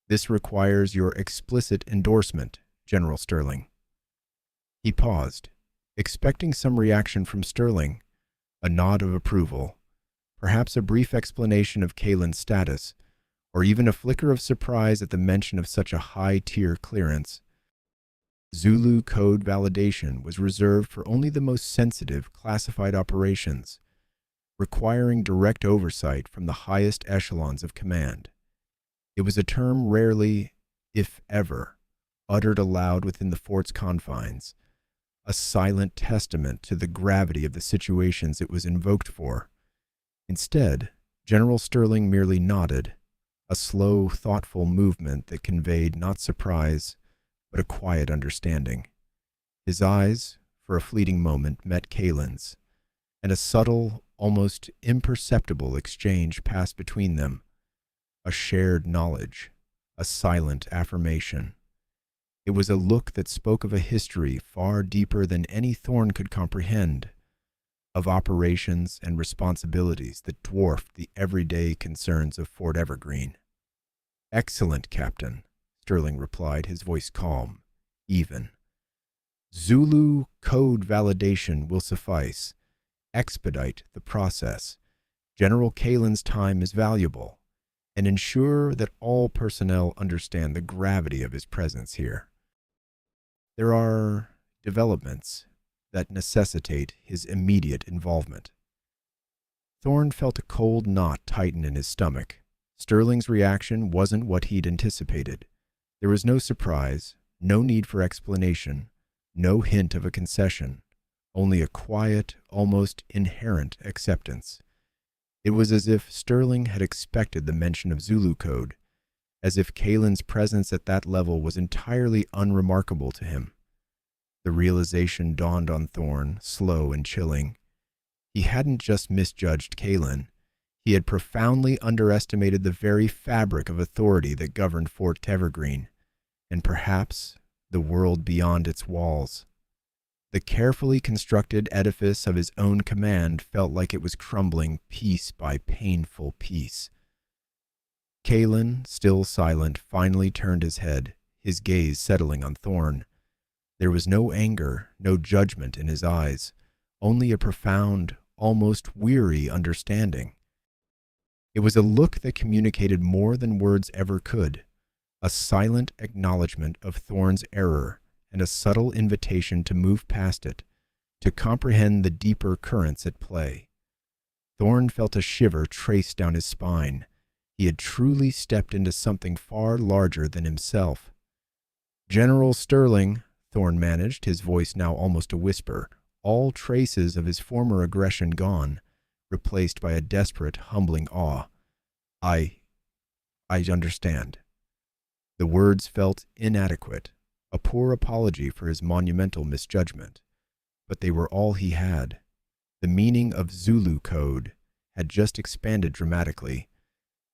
this requires your explicit endorsement, General Sterling." He paused, expecting some reaction from Sterling, a nod of approval, perhaps a brief explanation of Kalen's status, or even a flicker of surprise at the mention of such a high-tier clearance. Zulu code validation was reserved for only the most sensitive, classified operations, requiring direct oversight from the highest echelons of command. It was a term rarely, if ever, uttered aloud within the fort's confines, a silent testament to the gravity of the situations it was invoked for. Instead, General Sterling merely nodded, a slow, thoughtful movement that conveyed not surprise, but a quiet understanding. His eyes, for a fleeting moment, met Kalen's, and a subtle, almost imperceptible exchange passed between them, a shared knowledge, a silent affirmation. It was a look that spoke of a history far deeper than any Thorne could comprehend, of operations and responsibilities that dwarfed the everyday concerns of Fort Evergreen. "Excellent, Captain," Sterling replied, his voice calm, even. "Zulu code validation will suffice. Expedite the process. General Kalen's time is valuable, and ensure that all personnel understand the gravity of his presence here. There are developments that necessitate his immediate involvement. Thorne felt a cold knot tighten in his stomach. Sterling's reaction wasn't what he'd anticipated. There was no surprise, no need for explanation, no hint of a concession, only a quiet, almost inherent acceptance. It was as if Sterling had expected the mention of Zulu code, as if Kalen's presence at that level was entirely unremarkable to him. The realization dawned on Thorne, slow and chilling. He hadn't just misjudged Kalen. He had profoundly underestimated the very fabric of authority that governed Fort Evergreen, and perhaps the world beyond its walls. The carefully constructed edifice of his own command felt like it was crumbling piece by painful piece. Kalen, still silent, finally turned his head, his gaze settling on Thorne. There was no anger, no judgment in his eyes, only a profound, almost weary understanding. It was a look that communicated more than words ever could, a silent acknowledgement of Thorne's error and a subtle invitation to move past it, to comprehend the deeper currents at play. Thorne felt a shiver trace down his spine. He had truly stepped into something far larger than himself. "General Sterling," Thorne managed, his voice now almost a whisper, all traces of his former aggression gone, replaced by a desperate, humbling awe. I understand." The words felt inadequate, a poor apology for his monumental misjudgment, but they were all he had. The meaning of Zulu code had just expanded dramatically,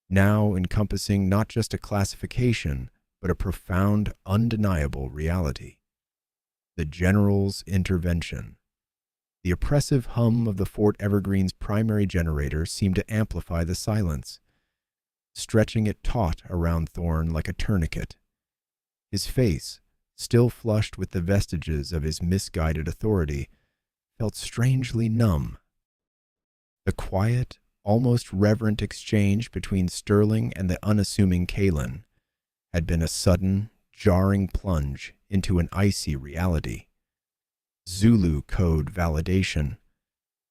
now encompassing not just a classification, but a profound, undeniable reality. The General's intervention. The oppressive hum of the Fort Evergreen's primary generator seemed to amplify the silence, stretching it taut around Thorne like a tourniquet. His face, still flushed with the vestiges of his misguided authority, felt strangely numb. The quiet, almost reverent exchange between Sterling and the unassuming Kalen had been a sudden, jarring plunge into an icy reality. Zulu code validation.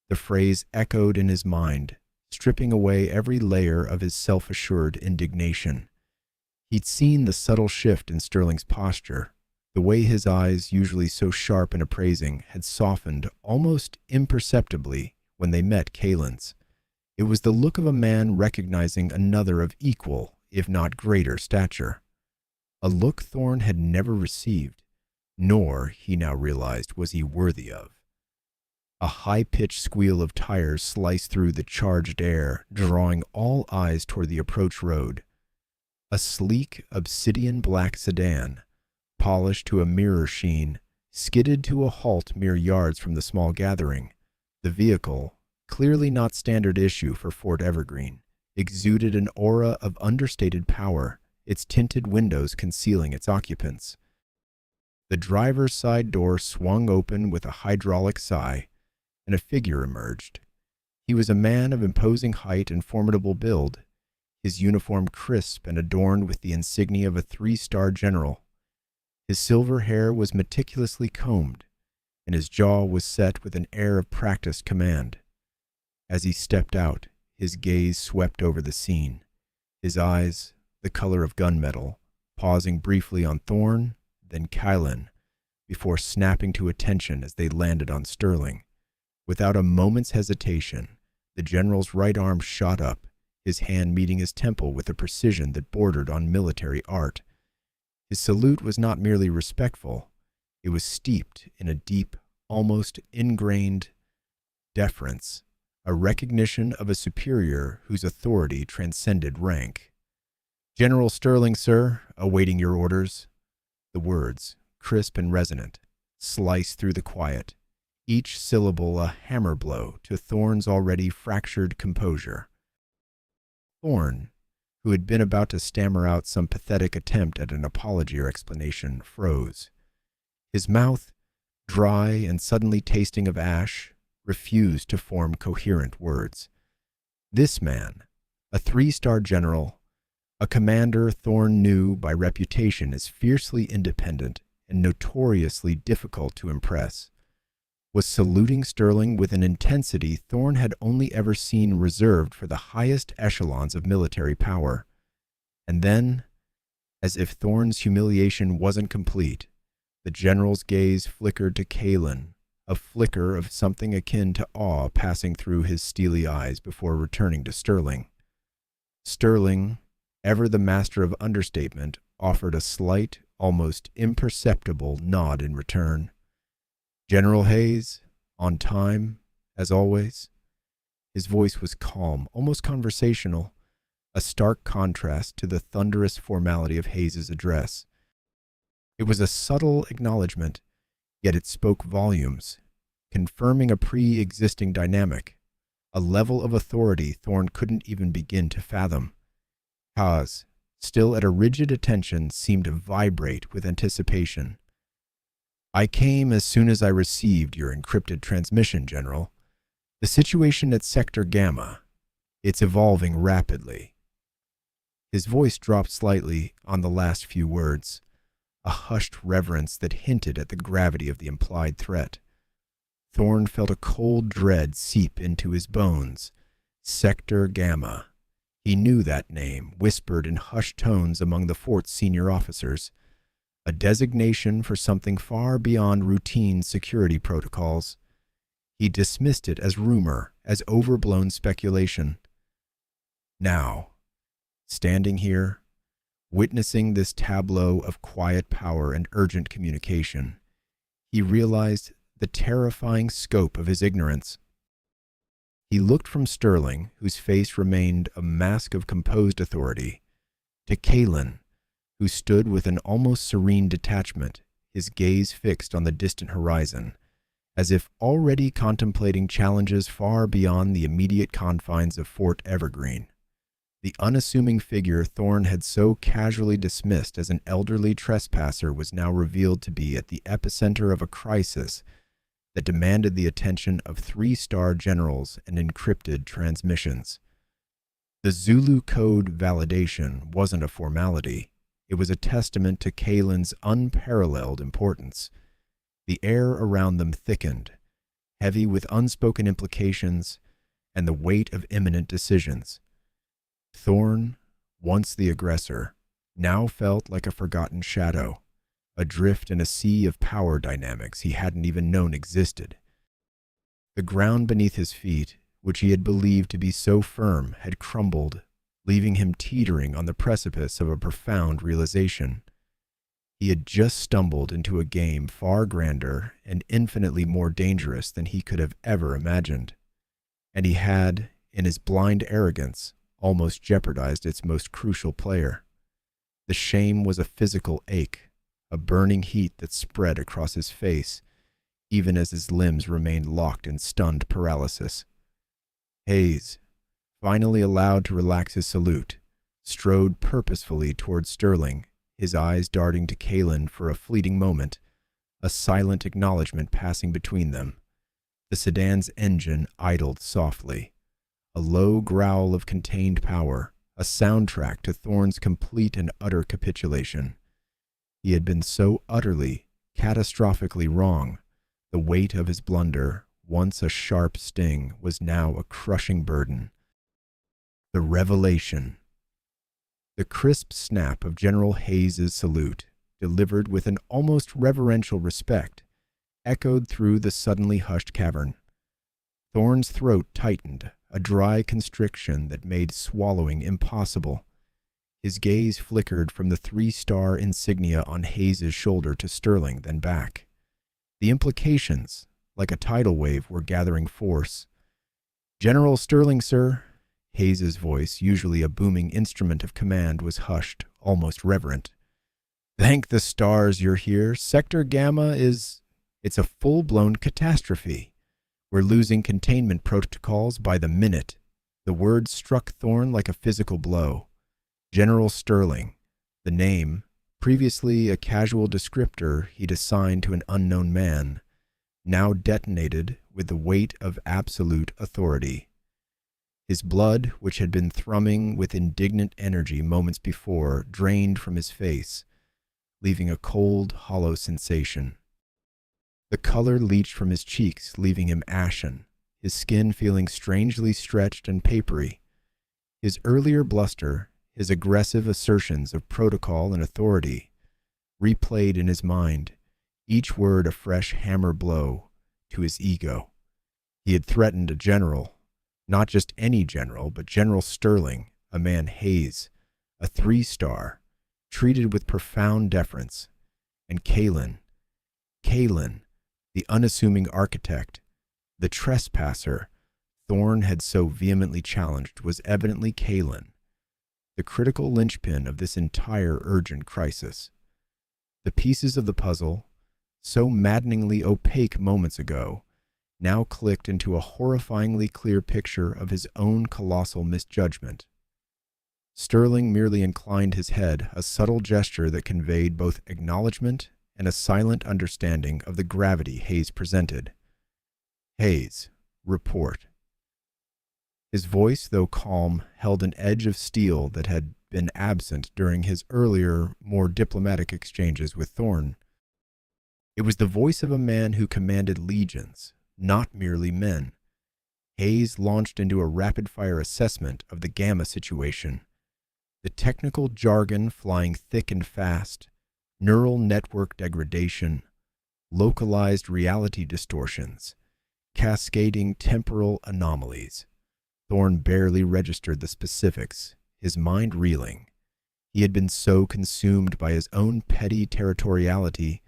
The phrase echoed in his mind, stripping away every layer of his self-assured indignation. He'd seen the subtle shift in Sterling's posture. The way his eyes, usually so sharp and appraising, had softened almost imperceptibly when they met Kalen's. It was the look of a man recognizing another of equal, if not greater, stature. A look Thorne had never received, nor, he now realized, was he worthy of. A high-pitched squeal of tires sliced through the charged air, drawing all eyes toward the approach road. A sleek, obsidian-black sedan, polished to a mirror sheen, skidded to a halt mere yards from the small gathering. The vehicle, clearly not standard issue for Fort Evergreen, exuded an aura of understated power, its tinted windows concealing its occupants. The driver's side door swung open with a hydraulic sigh, and a figure emerged. He was a man of imposing height and formidable build, his uniform crisp and adorned with the insignia of a 3-star general. His silver hair was meticulously combed, and his jaw was set with an air of practiced command. As he stepped out, his gaze swept over the scene, his eyes the color of gunmetal, pausing briefly on Thorne, then Kalen, before snapping to attention as they landed on Sterling. Without a moment's hesitation, the general's right arm shot up, his hand meeting his temple with a precision that bordered on military art. His salute was not merely respectful, it was steeped in a deep, almost ingrained deference, a recognition of a superior whose authority transcended rank. "General Sterling, sir, awaiting your orders." The words, crisp and resonant, sliced through the quiet, each syllable a hammer blow to Thorne's already fractured composure. Thorne, who had been about to stammer out some pathetic attempt at an apology or explanation, froze. His mouth, dry and suddenly tasting of ash, refused to form coherent words. This man, a 3-star general, A commander Thorne knew by reputation as fiercely independent and notoriously difficult to impress, was saluting Sterling with an intensity Thorne had only ever seen reserved for the highest echelons of military power. And then, as if Thorne's humiliation wasn't complete, the general's gaze flickered to Kalen, a flicker of something akin to awe passing through his steely eyes before returning to Sterling. Sterling, ever the master of understatement, offered a slight, almost imperceptible nod in return. "General Hayes, on time, as always." His voice was calm, almost conversational, a stark contrast to the thunderous formality of Hayes's address. It was a subtle acknowledgement, yet it spoke volumes, confirming a pre-existing dynamic, a level of authority Thorne couldn't even begin to fathom. Kaz, still at a rigid attention, seemed to vibrate with anticipation. "I came as soon as I received your encrypted transmission, General. The situation at Sector Gamma, it's evolving rapidly." His voice dropped slightly on the last few words, a hushed reverence that hinted at the gravity of the implied threat. Thorne felt a cold dread seep into his bones. Sector Gamma. He knew that name, whispered in hushed tones among the fort's senior officers, a designation for something far beyond routine security protocols. He dismissed it as rumor, as overblown speculation. Now, standing here, witnessing this tableau of quiet power and urgent communication, he realized the terrifying scope of his ignorance. He looked from Sterling, whose face remained a mask of composed authority, to Kalen, who stood with an almost serene detachment, his gaze fixed on the distant horizon, as if already contemplating challenges far beyond the immediate confines of Fort Evergreen. The unassuming figure Thorne had so casually dismissed as an elderly trespasser was now revealed to be at the epicenter of a crisis that demanded the attention of 3-star generals and encrypted transmissions. The Zulu code validation wasn't a formality. It was a testament to Kalen's unparalleled importance. The air around them thickened, heavy with unspoken implications and the weight of imminent decisions. Thorne, once the aggressor, now felt like a forgotten shadow, adrift in a sea of power dynamics he hadn't even known existed. The ground beneath his feet, which he had believed to be so firm, had crumbled, leaving him teetering on the precipice of a profound realization. He had just stumbled into a game far grander and infinitely more dangerous than he could have ever imagined, and he had, in his blind arrogance, almost jeopardized its most crucial player. The shame was a physical ache, a burning heat that spread across his face, even as his limbs remained locked in stunned paralysis. Hayes, finally allowed to relax his salute, strode purposefully toward Sterling, his eyes darting to Kalen for a fleeting moment, a silent acknowledgement passing between them. The sedan's engine idled softly, a low growl of contained power, a soundtrack to Thorne's complete and utter capitulation. He had been so utterly, catastrophically wrong. The weight of his blunder, once a sharp sting, was now a crushing burden. The revelation. The crisp snap of General Hayes's salute, delivered with an almost reverential respect, echoed through the suddenly hushed cavern. Thorne's throat tightened, a dry constriction that made swallowing impossible. His gaze flickered from the 3-star insignia on Hayes's shoulder to Sterling, then back. The implications, like a tidal wave, were gathering force. "General Sterling, sir." Hayes's voice, usually a booming instrument of command, was hushed, almost reverent. "Thank the stars you're here. Sector Gamma it's a full-blown catastrophe. We're losing containment protocols by the minute." The words struck Thorne like a physical blow. General Sterling, the name, previously a casual descriptor he'd assigned to an unknown man, now detonated with the weight of absolute authority. His blood, which had been thrumming with indignant energy moments before, drained from his face, leaving a cold, hollow sensation. The color leached from his cheeks, leaving him ashen, his skin feeling strangely stretched and papery. His earlier bluster, his aggressive assertions of protocol and authority, replayed in his mind, each word a fresh hammer blow to his ego. He had threatened a general, not just any general, but General Sterling, a man Hayes, a 3-star, treated with profound deference, and Kalen, the unassuming architect, the trespasser Thorne had so vehemently challenged, was evidently Kalen, the critical linchpin of this entire urgent crisis. The pieces of the puzzle, so maddeningly opaque moments ago, now clicked into a horrifyingly clear picture of his own colossal misjudgment. Sterling merely inclined his head, a subtle gesture that conveyed both acknowledgement and a silent understanding of the gravity Hayes presented. Hayes, report. His voice, though calm, held an edge of steel that had been absent during his earlier, more diplomatic exchanges with Thorne. It was the voice of a man who commanded legions, not merely men. Hayes launched into a rapid-fire assessment of the Gamma situation, the technical jargon flying thick and fast, neural network degradation, localized reality distortions, cascading temporal anomalies. Thorne barely registered the specifics, his mind reeling. He had been so consumed by his own petty territoriality,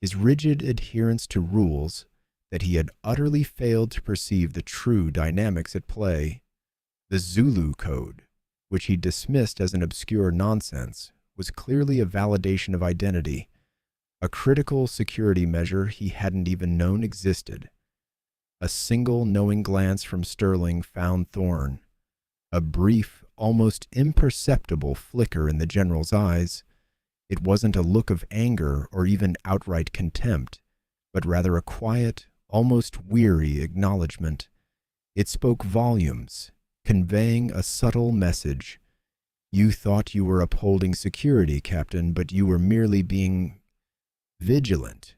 his rigid adherence to rules, that he had utterly failed to perceive the true dynamics at play. The Zulu Code, which he dismissed as an obscure nonsense, was clearly a validation of identity, a critical security measure he hadn't even known existed. A single knowing glance from Sterling found Thorne. A brief, almost imperceptible flicker in the general's eyes. It wasn't a look of anger or even outright contempt, but rather a quiet, almost weary acknowledgement. It spoke volumes, conveying a subtle message. You thought you were upholding security, Captain, but you were merely being vigilant.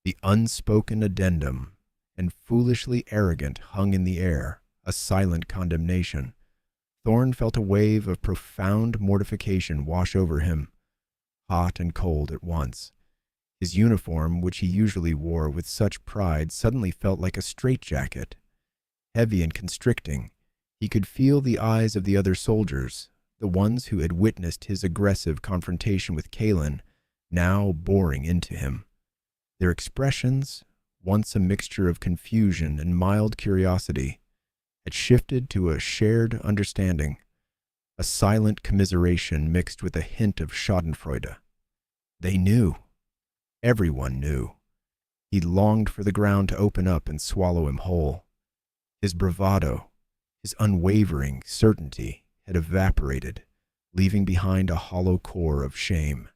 The unspoken addendum, and foolishly arrogant, hung in the air, a silent condemnation. Thorne felt a wave of profound mortification wash over him, hot and cold at once. His uniform, which he usually wore with such pride, suddenly felt like a straitjacket. Heavy and constricting, he could feel the eyes of the other soldiers, the ones who had witnessed his aggressive confrontation with Kalen, now boring into him. Their expressions, once a mixture of confusion and mild curiosity, had shifted to a shared understanding, a silent commiseration mixed with a hint of schadenfreude. They knew. Everyone knew. He longed for the ground to open up and swallow him whole. His bravado, his unwavering certainty had evaporated, leaving behind a hollow core of shame.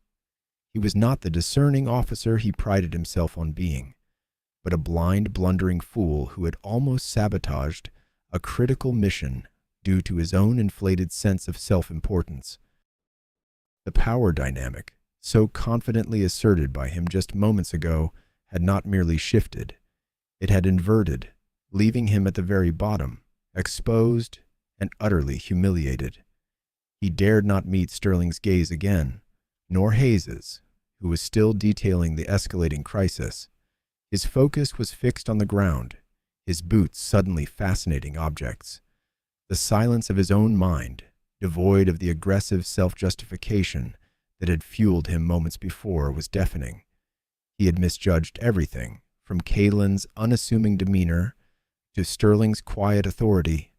He was not the discerning officer he prided himself on being, but a blind, blundering fool who had almost sabotaged a critical mission due to his own inflated sense of self-importance. The power dynamic, so confidently asserted by him just moments ago, had not merely shifted. It had inverted, leaving him at the very bottom, exposed and utterly humiliated. He dared not meet Sterling's gaze again, nor Hayes's, who was still detailing the escalating crisis. His focus was fixed on the ground, his boots suddenly fascinating objects. The silence of his own mind, devoid of the aggressive self-justification that had fueled him moments before, was deafening. He had misjudged everything, from Kalen's unassuming demeanor to Sterling's quiet authority.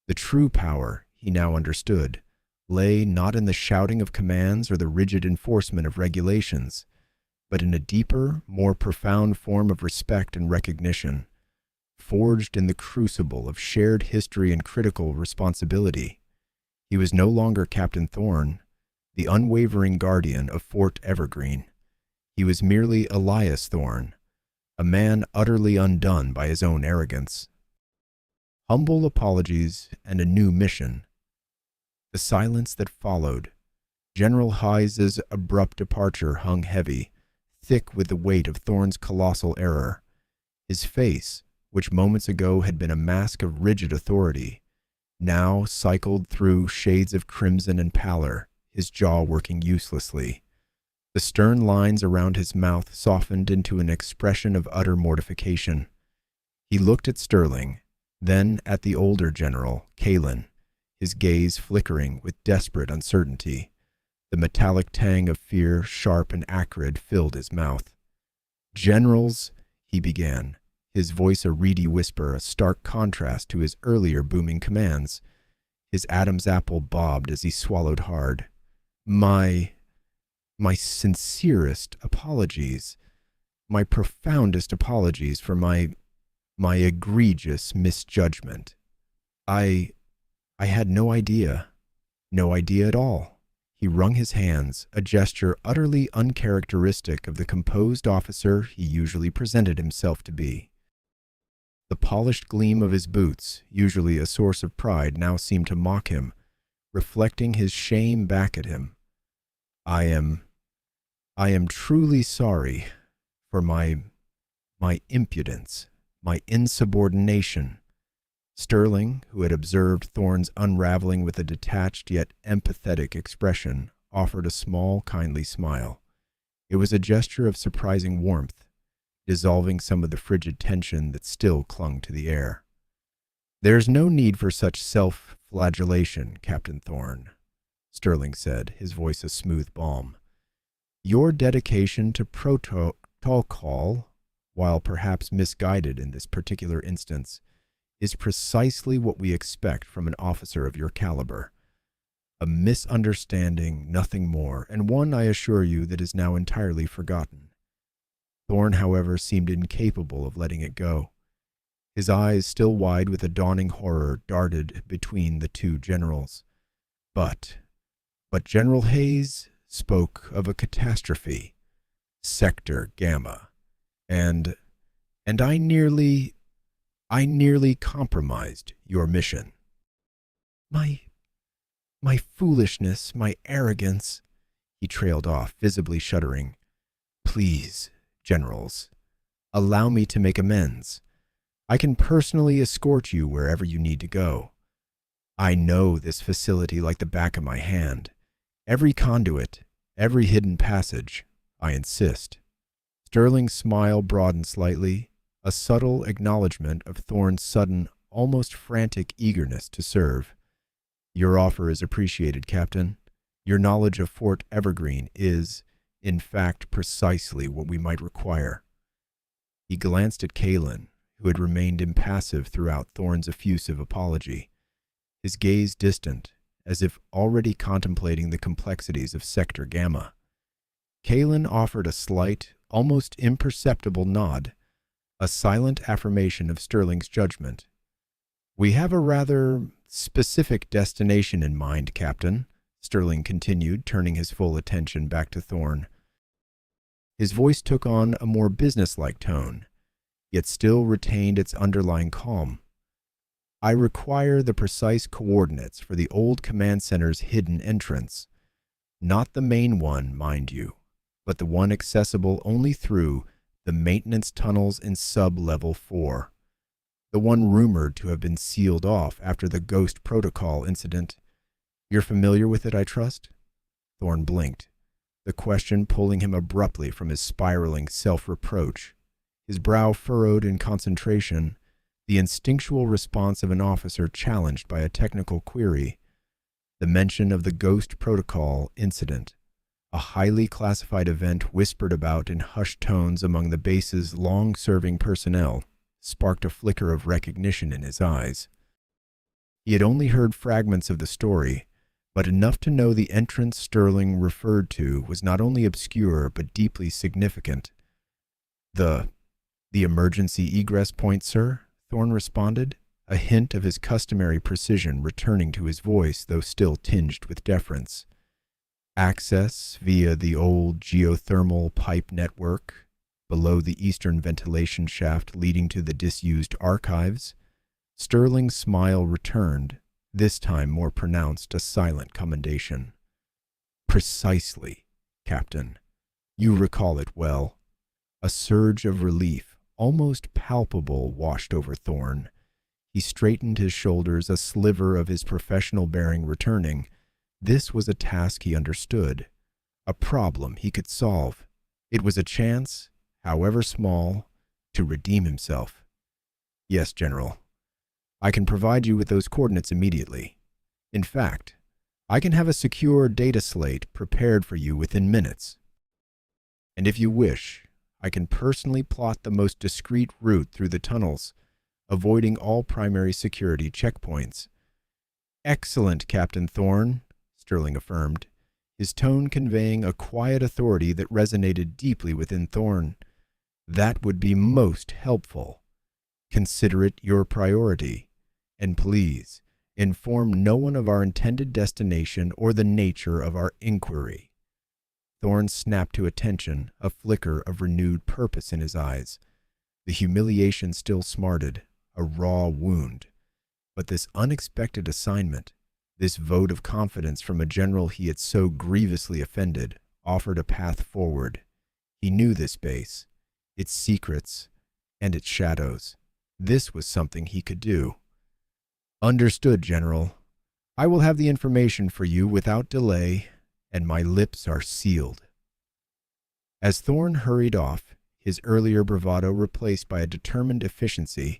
The true power, he now understood, lay not in the shouting of commands or the rigid enforcement of regulations, but in a deeper, more profound form of respect and recognition, forged in the crucible of shared history and critical responsibility. He was no longer Captain Thorne, the unwavering guardian of Fort Evergreen. He was merely Elias Thorne, a man utterly undone by his own arrogance. Humble apologies and a new mission. The silence that followed. General Hayes's abrupt departure hung heavy, thick with the weight of Thorne's colossal error. His face, which moments ago had been a mask of rigid authority, now cycled through shades of crimson and pallor, his jaw working uselessly. The stern lines around his mouth softened into an expression of utter mortification. He looked at Sterling, then at the older general, Kalin, his gaze flickering with desperate uncertainty. The metallic tang of fear, sharp and acrid, filled his mouth. "Generals," he began, his voice a reedy whisper, a stark contrast to his earlier booming commands. His Adam's apple bobbed as he swallowed hard. My sincerest apologies, my profoundest apologies for my egregious misjudgment. I had no idea at all." He wrung his hands, a gesture utterly uncharacteristic of the composed officer he usually presented himself to be. The polished gleam of his boots, usually a source of pride, now seemed to mock him, reflecting his shame back at him. I am truly sorry for my impudence, my insubordination." Sterling, who had observed Thorne's unraveling with a detached yet empathetic expression, offered a small, kindly smile. It was a gesture of surprising warmth, dissolving some of the frigid tension that still clung to the air. "There's no need for such self-flagellation, Captain Thorne," Sterling said, his voice a smooth balm. "Your dedication to protocol, while perhaps misguided in this particular instance, is precisely what we expect from an officer of your caliber. A misunderstanding, nothing more, and one, I assure you, that is now entirely forgotten." Thorne, however, seemed incapable of letting it go. His eyes, still wide with a dawning horror, darted between the two generals. But General Hayes spoke of a catastrophe, Sector Gamma, and I nearly compromised your mission. My foolishness, my arrogance," he trailed off, visibly shuddering. "Please, generals, allow me to make amends. I can personally escort you wherever you need to go. I know this facility like the back of my hand. Every conduit, every hidden passage, I insist." Sterling's smile broadened slightly, a subtle acknowledgment of Thorne's sudden, almost frantic eagerness to serve. "Your offer is appreciated, Captain. Your knowledge of Fort Evergreen is, in fact, precisely what we might require." He glanced at Kalin, who had remained impassive throughout Thorne's effusive apology, his gaze distant, as if already contemplating the complexities of Sector Gamma. Kalin offered a slight, almost imperceptible nod, a silent affirmation of Sterling's judgment. "We have a rather specific destination in mind, Captain," Sterling continued, turning his full attention back to Thorne. His voice took on a more businesslike tone, yet still retained its underlying calm. "I require the precise coordinates for the old command center's hidden entrance. Not the main one, mind you, but the one accessible only through the maintenance tunnels in sub-level 4. The one rumored to have been sealed off after the Ghost Protocol incident. You're familiar with it, I trust?" Thorne blinked, the question pulling him abruptly from his spiraling self-reproach. His brow furrowed in concentration, the instinctual response of an officer challenged by a technical query. The mention of the Ghost Protocol incident, a highly classified event whispered about in hushed tones among the base's long-serving personnel, sparked a flicker of recognition in his eyes. He had only heard fragments of the story, but enough to know the entrance Sterling referred to was not only obscure but deeply significant. The emergency egress point, sir," Thorne responded, a hint of his customary precision returning to his voice, though still tinged with deference. "Access via the old geothermal pipe network below the eastern ventilation shaft leading to the disused archives. Sterling's smile returned, this time more pronounced, a silent commendation. Precisely, Captain. You recall it well. A surge of relief, almost palpable, washed over Thorne. He straightened his shoulders, a sliver of his professional bearing returning. This was a task he understood, a problem he could solve. It was a chance, however small, to redeem himself. Yes, General. I can provide you with those coordinates immediately. In fact, I can have a secure data slate prepared for you within minutes. And if you wish, I can personally plot the most discreet route through the tunnels, avoiding all primary security checkpoints. Excellent, Captain Thorne, Sterling affirmed, his tone conveying a quiet authority that resonated deeply within Thorne. That would be most helpful. Consider it your priority, and please inform no one of our intended destination or the nature of our inquiry. Thorne snapped to attention, a flicker of renewed purpose in his eyes. The humiliation still smarted, a raw wound. But this unexpected assignment, this vote of confidence from a general he had so grievously offended, offered a path forward. He knew this base, its secrets, and its shadows. This was something he could do. Understood, General. I will have the information for you without delay, and my lips are sealed. As Thorne hurried off, his earlier bravado replaced by a determined efficiency,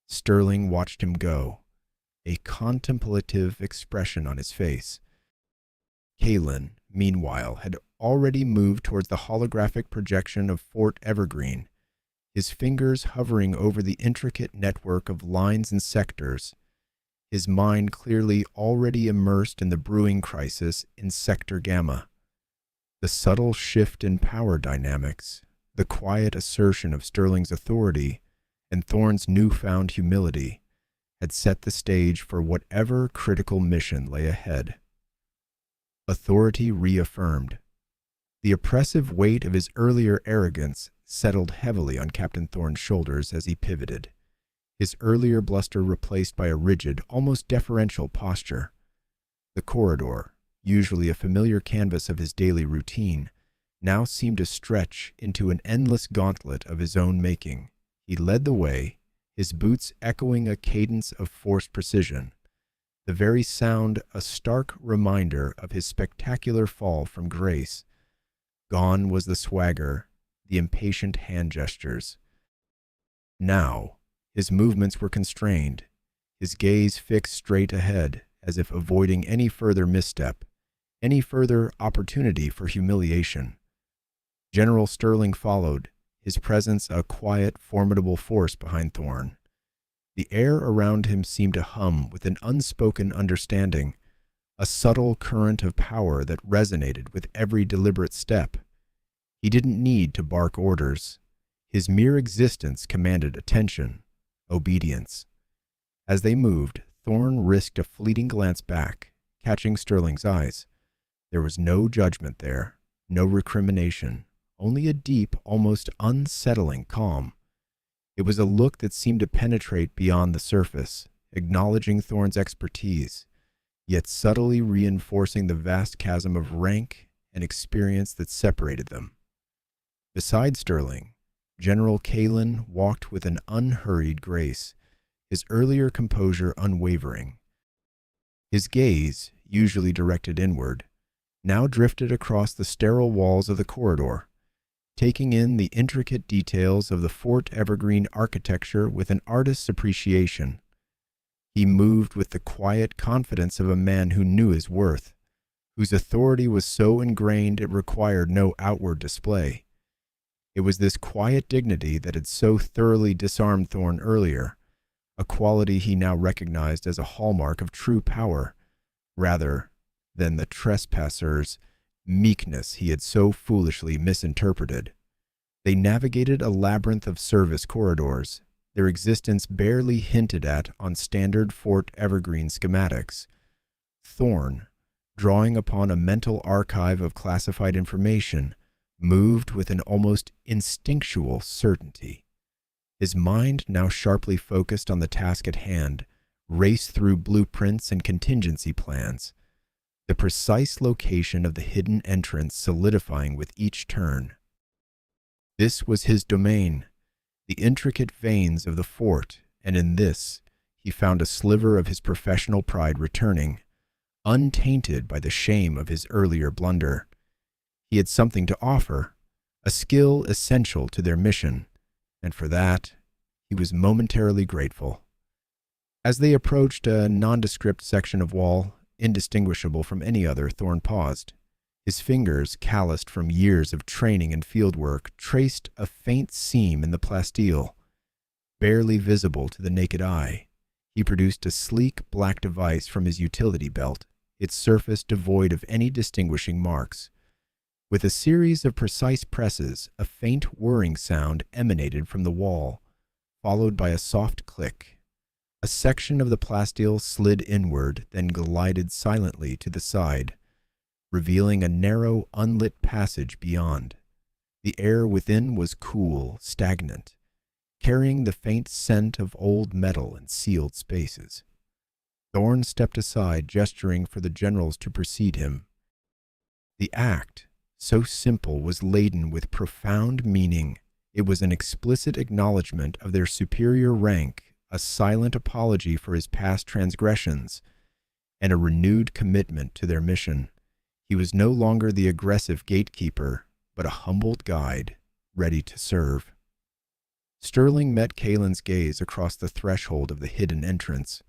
Sterling watched him go, a contemplative expression on his face. Kalen, meanwhile, had already moved towards the holographic projection of Fort Evergreen, his fingers hovering over the intricate network of lines and sectors, his mind clearly already immersed in the brewing crisis in Sector Gamma. The subtle shift in power dynamics, the quiet assertion of Sterling's authority, and Thorne's newfound humility had set the stage for whatever critical mission lay ahead. Authority reaffirmed. The oppressive weight of his earlier arrogance settled heavily on Captain Thorne's shoulders as he pivoted, his earlier bluster replaced by a rigid, almost deferential posture. The corridor, usually a familiar canvas of his daily routine, now seemed to stretch into an endless gauntlet of his own making. He led the way, his boots echoing a cadence of forced precision, the very sound a stark reminder of his spectacular fall from grace. Gone was the swagger, the impatient hand gestures. Now, his movements were constrained, his gaze fixed straight ahead, as if avoiding any further misstep, any further opportunity for humiliation. General Sterling followed, his presence a quiet, formidable force behind Thorne. The air around him seemed to hum with an unspoken understanding, a subtle current of power that resonated with every deliberate step. He didn't need to bark orders. His mere existence commanded attention, obedience. As they moved, Thorne risked a fleeting glance back, catching Sterling's eyes. There was no judgment there, no recrimination, only a deep, almost unsettling calm. It was a look that seemed to penetrate beyond the surface, acknowledging Thorne's expertise, yet subtly reinforcing the vast chasm of rank and experience that separated them. Beside Sterling, General Kalen walked with an unhurried grace, his earlier composure unwavering. His gaze, usually directed inward, now drifted across the sterile walls of the corridor, taking in the intricate details of the Fort Evergreen architecture with an artist's appreciation. He moved with the quiet confidence of a man who knew his worth, whose authority was so ingrained it required no outward display. It was this quiet dignity that had so thoroughly disarmed Thorne earlier, a quality he now recognized as a hallmark of true power, rather than the trespasser's meekness he had so foolishly misinterpreted. They navigated a labyrinth of service corridors, their existence barely hinted at on standard Fort Evergreen schematics. Thorne, drawing upon a mental archive of classified information, moved with an almost instinctual certainty. His mind, now sharply focused on the task at hand, raced through blueprints and contingency plans, the precise location of the hidden entrance solidifying with each turn. This was his domain, the intricate veins of the fort, and in this he found a sliver of his professional pride returning, untainted by the shame of his earlier blunder. He had something to offer, a skill essential to their mission, and for that he was momentarily grateful. As they approached a nondescript section of wall, indistinguishable from any other, Thorn paused. His fingers, calloused from years of training and fieldwork, traced a faint seam in the plasteel. Barely visible to the naked eye, he produced a sleek black device from his utility belt, its surface devoid of any distinguishing marks. With a series of precise presses, a faint whirring sound emanated from the wall, followed by a soft click. A section of the plasteel slid inward, then glided silently to the side, revealing a narrow, unlit passage beyond. The air within was cool, stagnant, carrying the faint scent of old metal and sealed spaces. Thorn stepped aside, gesturing for the generals to precede him. The act, so simple, was laden with profound meaning. It was an explicit acknowledgement of their superior rank, a silent apology for his past transgressions, and a renewed commitment to their mission. He was no longer the aggressive gatekeeper, but a humbled guide, ready to serve. Sterling met Kalen's gaze across the threshold of the hidden entrance.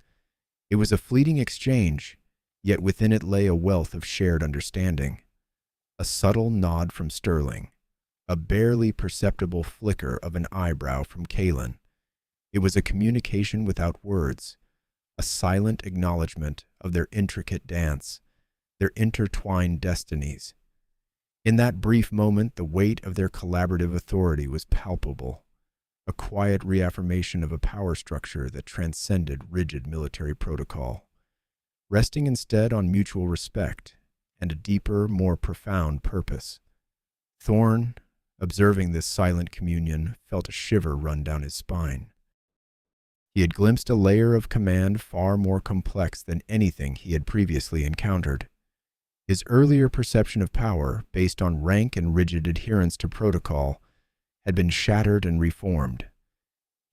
It was a fleeting exchange, yet within it lay a wealth of shared understanding. A subtle nod from Sterling, a barely perceptible flicker of an eyebrow from Kalen. It was a communication without words, a silent acknowledgement of their intricate dance, their intertwined destinies. In that brief moment, the weight of their collaborative authority was palpable, a quiet reaffirmation of a power structure that transcended rigid military protocol, resting instead on mutual respect and a deeper, more profound purpose. Thorn, observing this silent communion, felt a shiver run down his spine. He had glimpsed a layer of command far more complex than anything he had previously encountered. His earlier perception of power, based on rank and rigid adherence to protocol, had been shattered and reformed.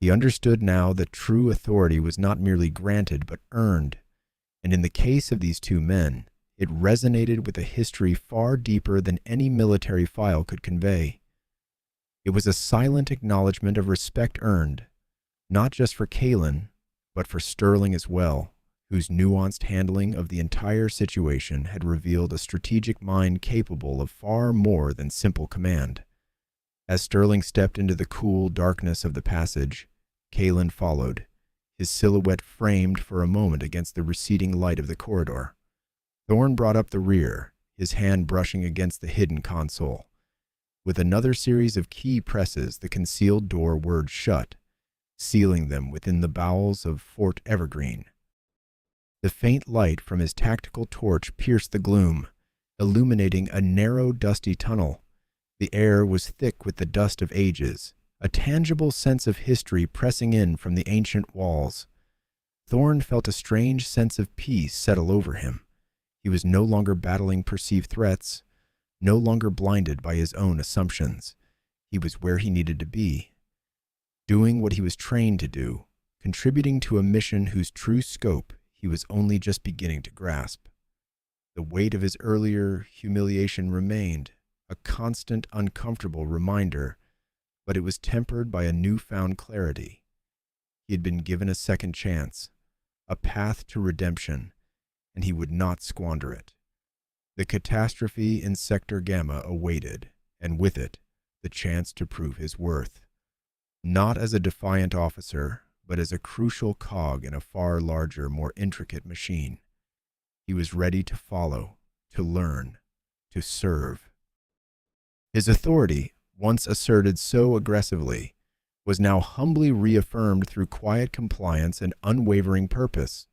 He understood now that true authority was not merely granted but earned, and in the case of these two men, it resonated with a history far deeper than any military file could convey. It was a silent acknowledgement of respect earned, not just for Kalen, but for Sterling as well, whose nuanced handling of the entire situation had revealed a strategic mind capable of far more than simple command. As Sterling stepped into the cool darkness of the passage, Kalen followed, his silhouette framed for a moment against the receding light of the corridor. Thorn brought up the rear, his hand brushing against the hidden console. With another series of key presses, the concealed door whirred shut, sealing them within the bowels of Fort Evergreen. The faint light from his tactical torch pierced the gloom, illuminating a narrow, dusty tunnel. The air was thick with the dust of ages, a tangible sense of history pressing in from the ancient walls. Thorn felt a strange sense of peace settle over him. He was no longer battling perceived threats, no longer blinded by his own assumptions. He was where he needed to be, doing what he was trained to do, contributing to a mission whose true scope he was only just beginning to grasp. The weight of his earlier humiliation remained, a constant, uncomfortable reminder, but it was tempered by a newfound clarity. He had been given a second chance, a path to redemption, and he would not squander it. The catastrophe in Sector Gamma awaited, and with it, the chance to prove his worth. Not as a defiant officer, but as a crucial cog in a far larger, more intricate machine. He was ready to follow, to learn, to serve. His authority, once asserted so aggressively, was now humbly reaffirmed through quiet compliance and unwavering purpose.